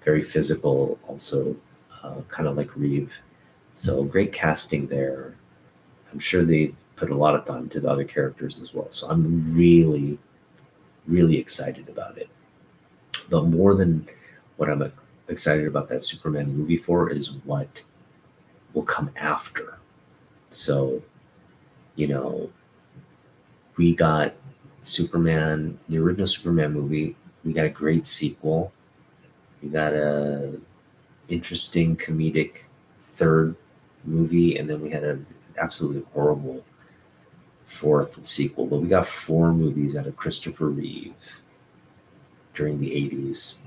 Very physical, also, kind of like Reeve. So great casting there. I'm sure they put a lot of thought into the other characters as well. So I'm really, really excited about it. But more than what I'm excited about that Superman movie for is what will come after. So, we got Superman, the original Superman movie. We got a great sequel. We got a interesting comedic third movie, and then we had an absolutely horrible fourth sequel. But we got 4 movies out of Christopher Reeve during the 80s,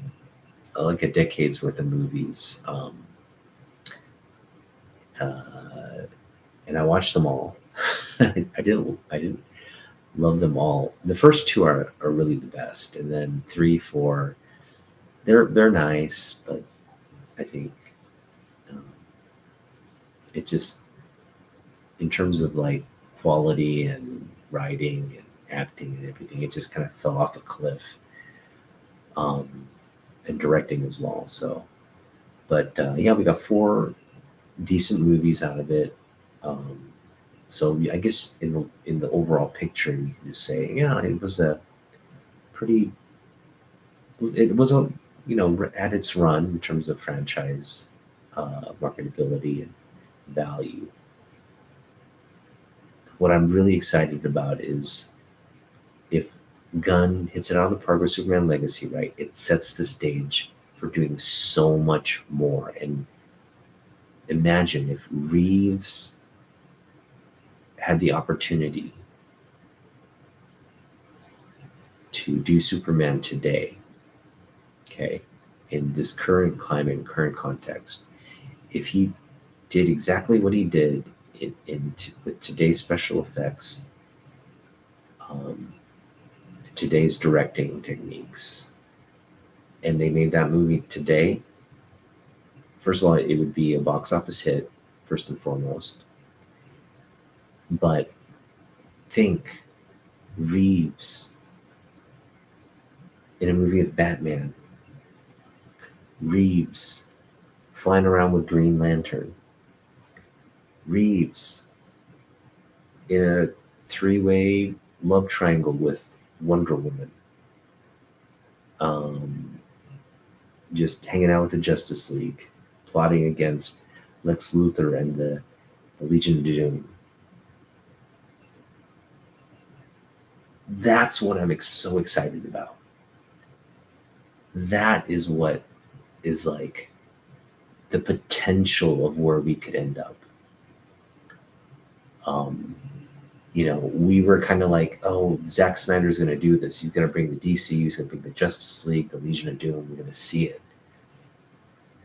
like a decade's worth of movies. And I watched them all. I didn't love them all. The first 2 are really the best, and then 3, 4, they're nice, but I think it just, in terms of like quality and writing and acting and everything, it just kind of fell off a cliff. And directing as well. So, but yeah, we got 4 decent movies out of it. So I guess in the overall picture, you can just say, yeah, it was a pretty. It was a at its run in terms of franchise marketability and value. what I'm really excited about is if Gunn hits it out of the park with Superman Legacy, right? It sets the stage for doing so much more. And imagine if Reeves had the opportunity to do Superman today, okay, in this current climate and current context, if he did exactly what he did with today's special effects, um, today's directing techniques, and they made that movie today, first of all, it would be a box office hit, first and foremost. But think Reeves in a movie with Batman, Reeves flying around with Green Lantern, Reeves in a three-way love triangle with Wonder Woman, um, just hanging out with the Justice League, plotting against Lex Luthor and the Legion of Doom. That's what I'm so excited about. That is what is like the potential of where we could end up. Um, we were kind of like, oh, Zack Snyder's going to do this. He's going to bring the DC, he's going to bring the Justice League, the Legion of Doom. We're going to see it.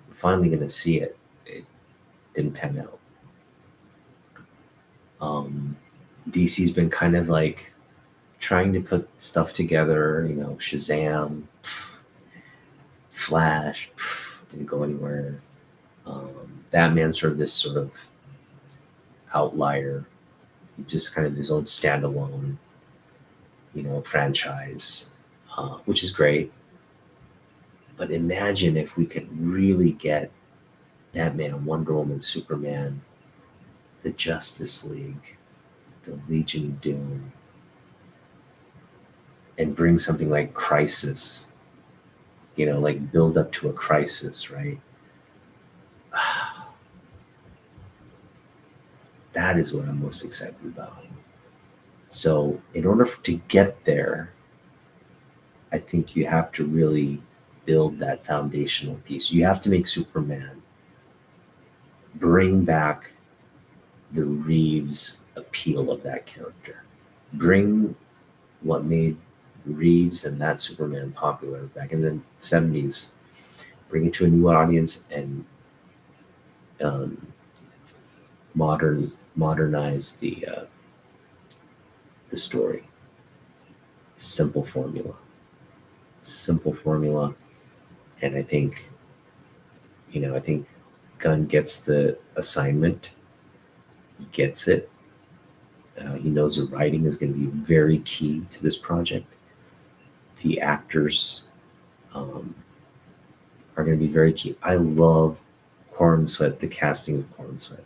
We're finally going to see it. It didn't pan out. DC's been kind of like trying to put stuff together, Shazam, Flash, didn't go anywhere. Batman's sort of outlier, just kind of his own standalone, franchise, which is great. But imagine if we could really get Batman, Wonder Woman, Superman, the Justice League, the Legion of Doom, and bring something like Crisis, like build up to a crisis, right? That is what I'm most excited about. So in order to get there, I think you have to really build that foundational piece. You have to make Superman, bring back the Reeves appeal of that character. Bring what made Reeves and that Superman popular back in the 70s. Bring it to a new audience and modernize the story. Simple formula, and I think Gunn gets the assignment. He gets it. He knows the writing is going to be very key to this project. The actors are going to be very key. I love Corn Sweat, the casting of Corn Sweat,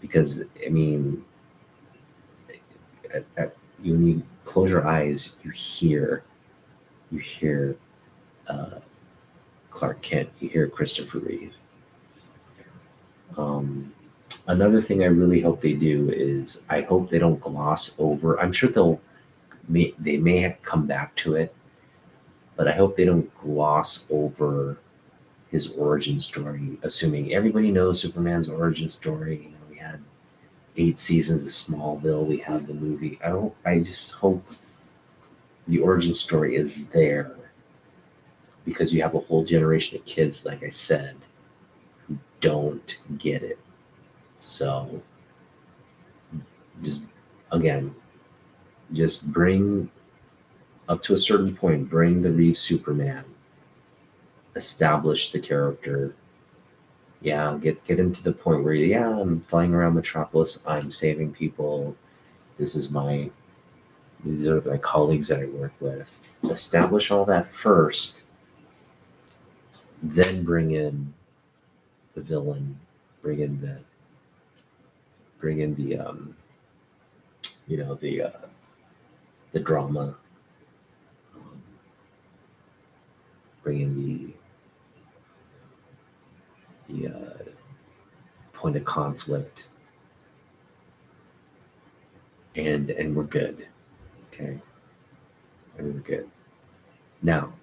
because when you close your eyes, you hear Clark Kent, you hear Christopher Reeve. Another thing I really hope they do is I hope they don't gloss over. I'm sure they may have come back to it, but I hope they don't gloss over his origin story, assuming everybody knows Superman's origin story. We had 8 seasons of Smallville. We have the movie. I just hope the origin story is there, because you have a whole generation of kids, like I said, who don't get it. So just bring up to a certain point, bring the Reeves Superman, establish the character. Yeah, get him to the point where I'm flying around Metropolis, I'm saving people. These are my colleagues that I work with. Establish all that first, then bring in the villain, bring in the the drama, bring in the point of conflict. and we're good. Okay, and we're good. Now,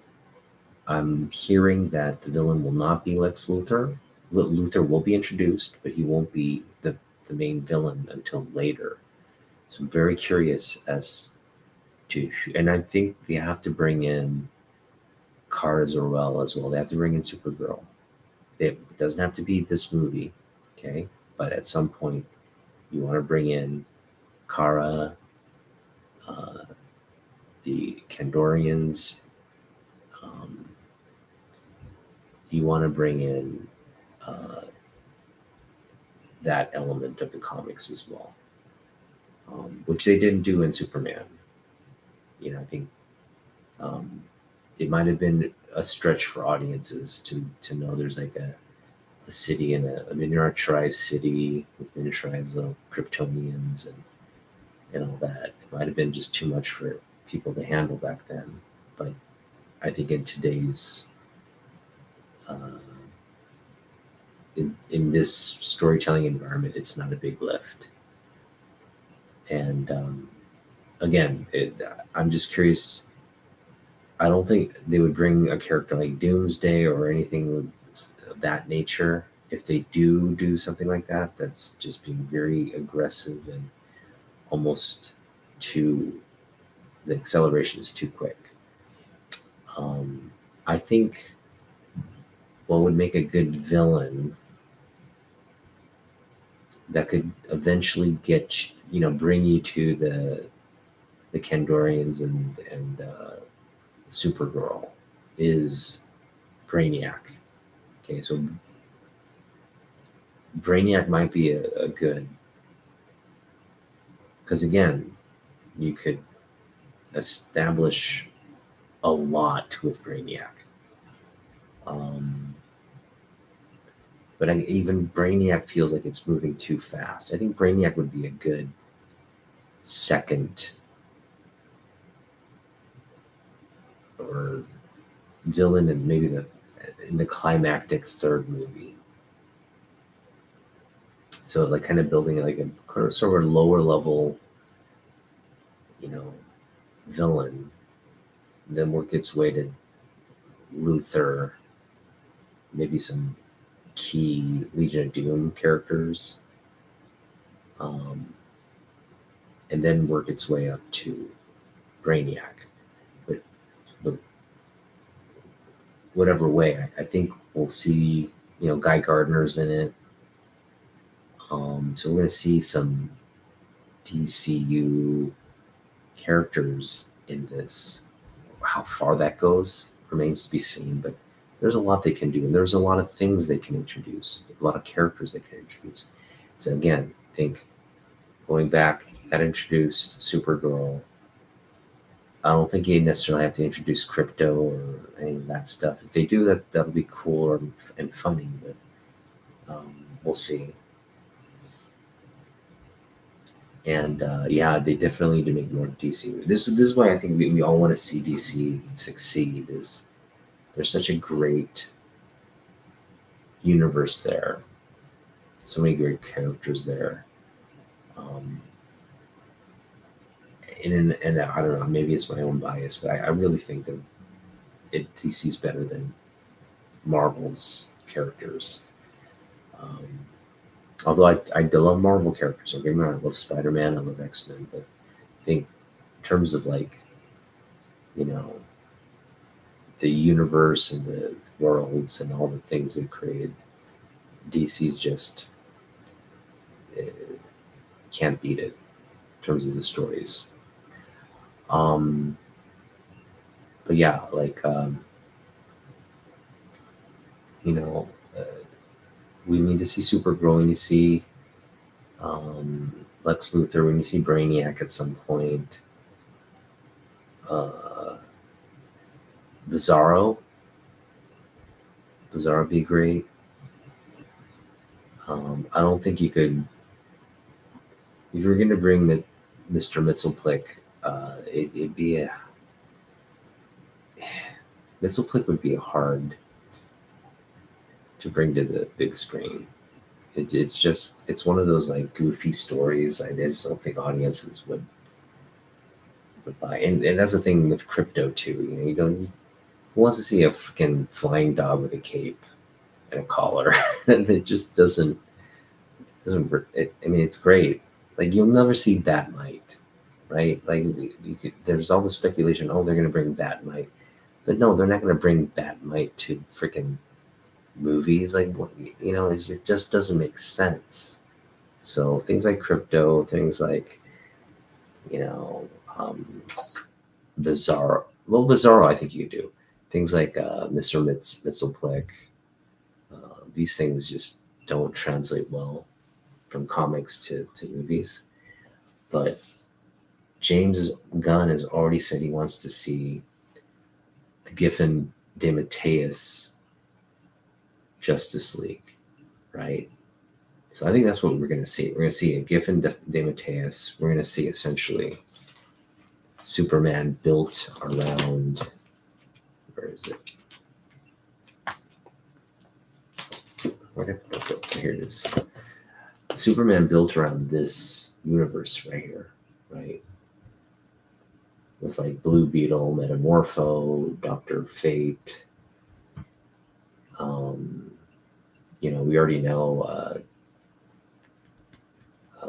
I'm hearing that the villain will not be Lex Luthor. Luthor will be introduced, but he won't be the main villain until later. So I'm very curious as to, and I think they have to bring in Kara Zor-El as well. They have to bring in Supergirl. It doesn't have to be this movie, okay? But at some point, you want to bring in Kara, uh, the Kandorians. Um, you want to bring in uh, that element of the comics as well, which they didn't do in Superman. I think um, it might have been a stretch for audiences to know there's like a city and a miniaturized city with miniaturized little Kryptonians and all that. It might have been just too much for people to handle back then. But I think in today's uh, in this storytelling environment, it's not a big lift. And again, I'm just curious. I don't think they would bring a character like Doomsday or anything of that nature. If they do something like that, that's just being very aggressive and almost too. The acceleration is too quick. Um, I think what would make a good villain that could eventually bring you to the Kandorians and Supergirl is Brainiac. Okay, so Brainiac might be a good, because again, you could establish a lot with Brainiac. Um, but even Brainiac feels like it's moving too fast. I think Brainiac would be a good second or villain, and maybe in the climactic third movie. So like kind of building like a sort of lower level, you know, villain, then work its way to Luthor, maybe some key Legion of Doom characters, um, and then work its way up to Brainiac. But whatever way, I think we'll see, Guy Gardner's in it. So we're going to see some DCU characters in this. How far that goes remains to be seen, but there's a lot they can do, and there's a lot of things they can introduce, a lot of characters they can introduce. So again, I think going back, that introduced Supergirl. I don't think you necessarily have to introduce crypto or any of that stuff. If they do that, that'll be cool and funny, but we'll see. And yeah, they definitely need to make more DC. This is why I think we all want to see DC succeed. Is there's such a great universe there, so many great characters there. Um, and I don't know, maybe it's my own bias, but I really think that DC's better than Marvel's characters. Um, Although I do love Marvel characters, don't get me wrong, I love Spider Man, I love X Men, but I think in terms of like, you know, the universe and the worlds and all the things they created, DC's just uh, can't beat it in terms of the stories. Um, but yeah, like you know, uh, we need to see Supergirl. We need to see Lex Luthor. We need to see Brainiac at some point. Uh, Bizarro. Bizarro would be great. I don't think you could. If you're going to bring Mr. Mitzelplick, it'd be a Mitzelplick would be hard to bring to the big screen. It's one of those like goofy stories. I just don't think audiences would buy. And that's the thing with crypto too. You don't who wants to see a freaking flying dog with a cape and a collar? And it just doesn't. I mean, it's great. Like you'll never see Batmite, right? Like there's all the speculation. Oh, they're gonna bring Batmite, but no, they're not gonna bring Batmite to freaking movies. Like it just doesn't make sense. So things like crypto, things like you know, um, Bizarro. Well, Bizarro, I think you could do things like Mr. Mxyzptlk. These things just don't translate well from comics to movies. But James Gunn has already said he wants to see the Giffen DeMatteis Justice League, right? So I think that's what we're going to see. We're going to see a Giffen DeMatteis. We're going to see essentially Superman built around. Where is it? Here it is. Superman built around this universe right here, right? With like Blue Beetle, Metamorpho, Dr. Fate. We already know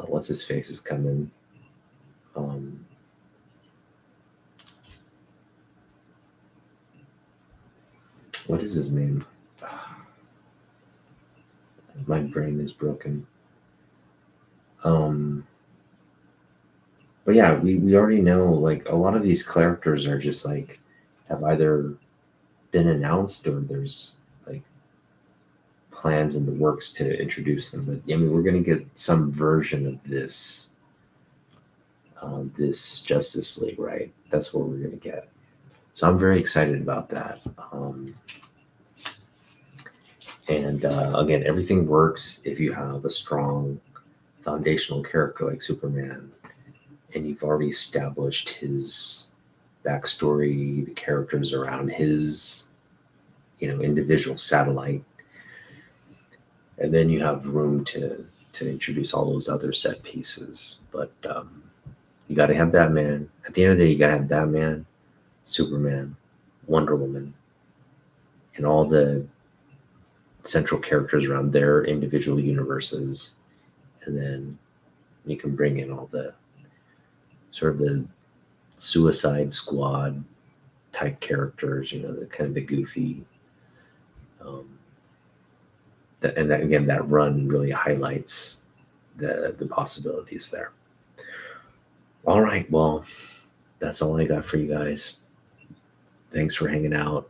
what's his face is coming. What is his name? My brain is broken. But yeah, we already know like a lot of these characters are just like have either been announced or there's like plans in the works to introduce them. But I mean, we're going to get some version of this Justice League, right? That's what we're going to get. So I'm very excited about that. And again, everything works if you have a strong foundational character like Superman, and you've already established his backstory, the characters around his, individual satellite, and then you have room to introduce all those other set pieces. But you got to have Batman. At the end of the day, you got to have Batman, Superman, Wonder Woman, and all the central characters around their individual universes, and then you can bring in all the sort of the Suicide Squad type characters, the kind of the goofy. Again, that run really highlights the possibilities there. All right, well, that's all I got for you guys. Thanks for hanging out.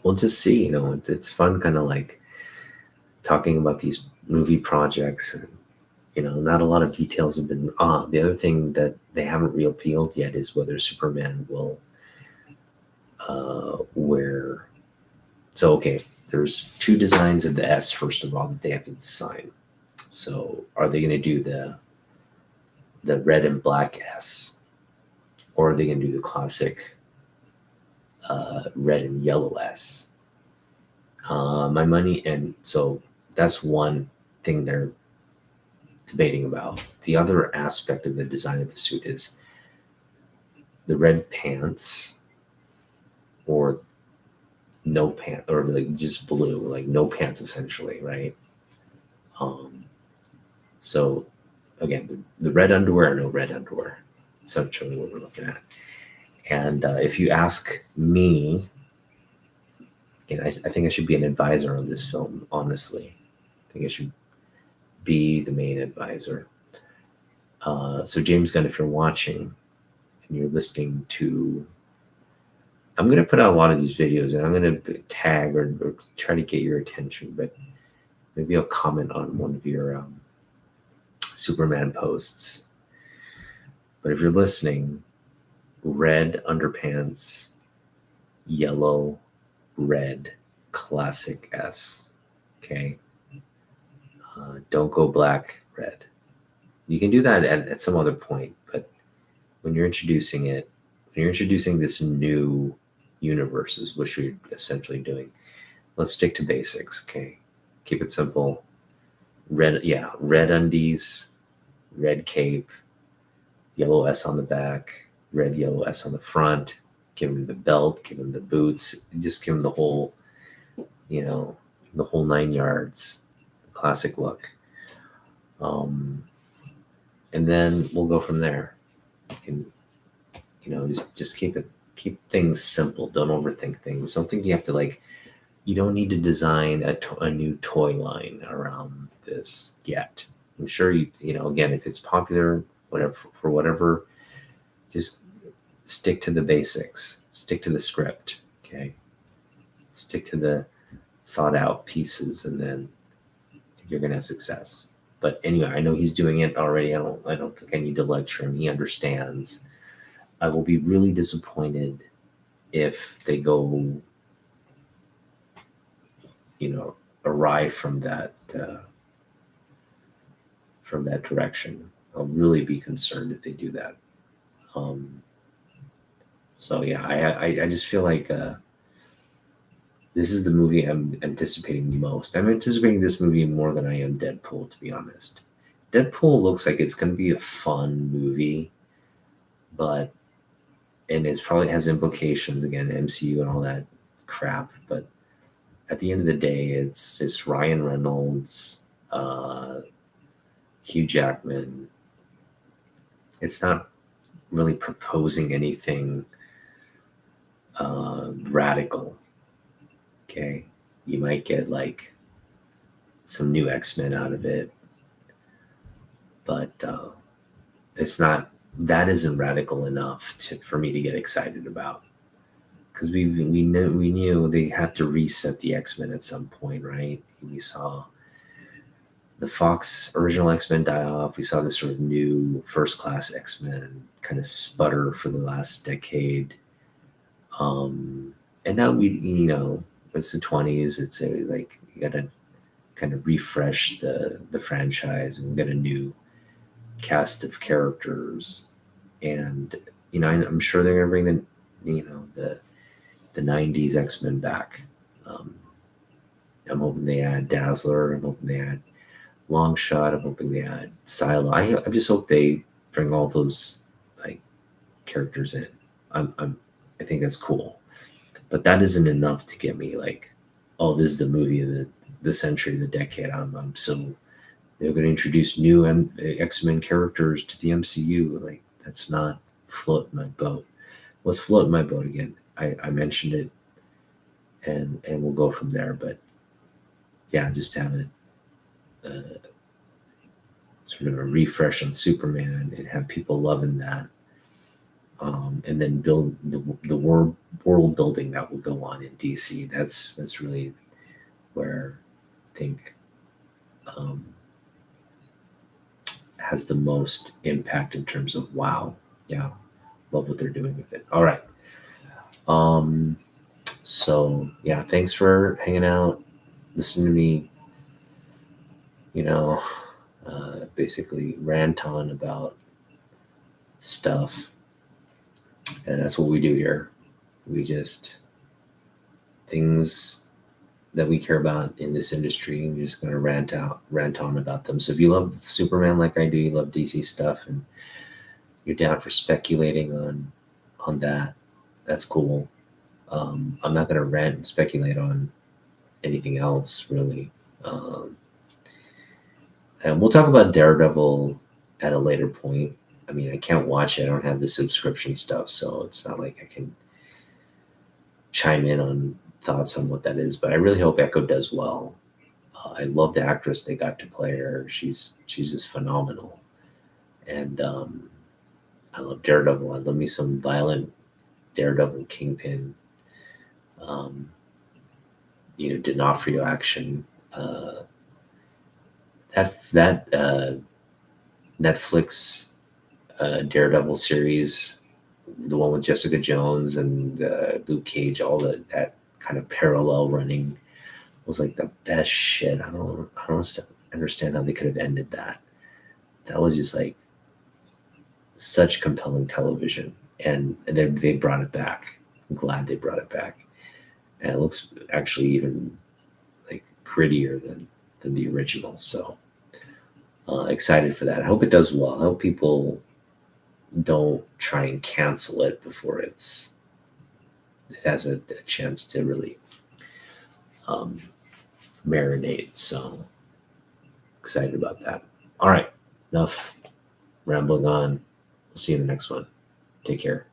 We'll just see. It's fun, kind of like talking about these movie projects. Not a lot of details have been. The other thing that they haven't revealed yet is whether Superman will wear. So okay, there's two designs of the S first of all that they have to design. So are they going to do the red and black S, or are they going to do the classic red and yellow S? My money, and so that's one thing they're debating about. The other aspect of the design of the suit is the red pants or no pants, or like just blue, like no pants essentially, right? So again, the red underwear or no red underwear, essentially what we're looking at. And if you ask me, I think I should be an advisor on this film, honestly. I think I should be the main advisor. So James Gunn, if you're watching and you're listening to, I'm going to put out a lot of these videos and I'm going to tag or try to get your attention, but maybe I'll comment on one of your Superman posts. But if you're listening, red underpants, yellow, red, classic S. Okay. Don't go black, red. You can do that at some other point, but when you're introducing this new universes, which you're essentially doing, let's stick to basics, okay? Keep it simple. Red undies, red cape, yellow S on the back, red yellow S on the front. Give him the belt, give him the boots, just give him the whole, you know, the whole 9 yards. Classic look. And then we'll go from there. And just keep things simple. Don't overthink things. Don't think you have to like. You don't need to design a new toy line around this yet. I'm sure again, if it's popular, whatever, for whatever, just stick to the basics, stick to the script, okay? Stick to the thought out pieces, and then I think you're gonna have success. But anyway, I know he's doing it already. I don't think I need to lecture him. He understands. I will be really disappointed if they go, awry from that direction. I'll really be concerned if they do that. So yeah, I just feel like this is the movie I'm anticipating the most. I'm anticipating this movie more than I am Deadpool, to be honest. Deadpool looks like it's going to be a fun movie, and it probably has implications, again, MCU and all that crap. But at the end of the day, it's just Ryan Reynolds, Hugh Jackman. It's not really proposing anything radical. Okay, you might get like some new X-Men out of it, but it's not. That isn't radical enough for me to get excited about, because we knew they had to reset the X-Men at some point, right? We saw the Fox original X-Men die off. We saw this sort of new first class X-Men kind of sputter for the last decade. And now it's the 20s. It's like you got to kind of refresh the franchise, and we got a new cast of characters. And I'm sure they're gonna bring the 90s X-Men back. I'm hoping they add Dazzler. I'm hoping they add Longshot. I'm hoping they add Silo. I just hope they bring all those like characters in. I think that's cool, but that isn't enough to get me like, oh, this is the movie of the century, the decade. I'm so they're going to introduce new X-Men characters to the MCU. Like, that's not float my boat. Let's float my boat again. I mentioned it, and we'll go from there. But yeah, just have it sort of a refresh on Superman and have people loving that, and then build the world building that will go on in DC. That's really where I think has the most impact in terms of wow, yeah, love what they're doing with it. All right. So yeah, thanks for hanging out, listening to me, basically rant on about stuff. And that's what we do here. We just, things that we care about in this industry, we're just going to rant on about them. So if you love Superman like I do, you love DC stuff, and you're down for speculating on that, that's cool. I'm not going to rant and speculate on anything else, really. And we'll talk about Daredevil at a later point. I mean, I can't watch it. I don't have the subscription stuff, so it's not like I can chime in on thoughts on what that is. But I really hope Echo does well. I love the actress they got to play her. She's just phenomenal. And I love Daredevil. I love me some violent Daredevil Kingpin. D'Onofrio action. That Netflix Daredevil series, the one with Jessica Jones and Luke Cage, all that kind of parallel running was like the best shit. I don't understand how they could have ended that. That was just like such compelling television, and they brought it back. I'm glad they brought it back, and it looks actually even like grittier than than the original. So excited for that. I hope it does well. I hope people don't try and cancel it before it has a chance to really marinate. So excited about that. All right, enough rambling on. We'll see you in the next one. Take care.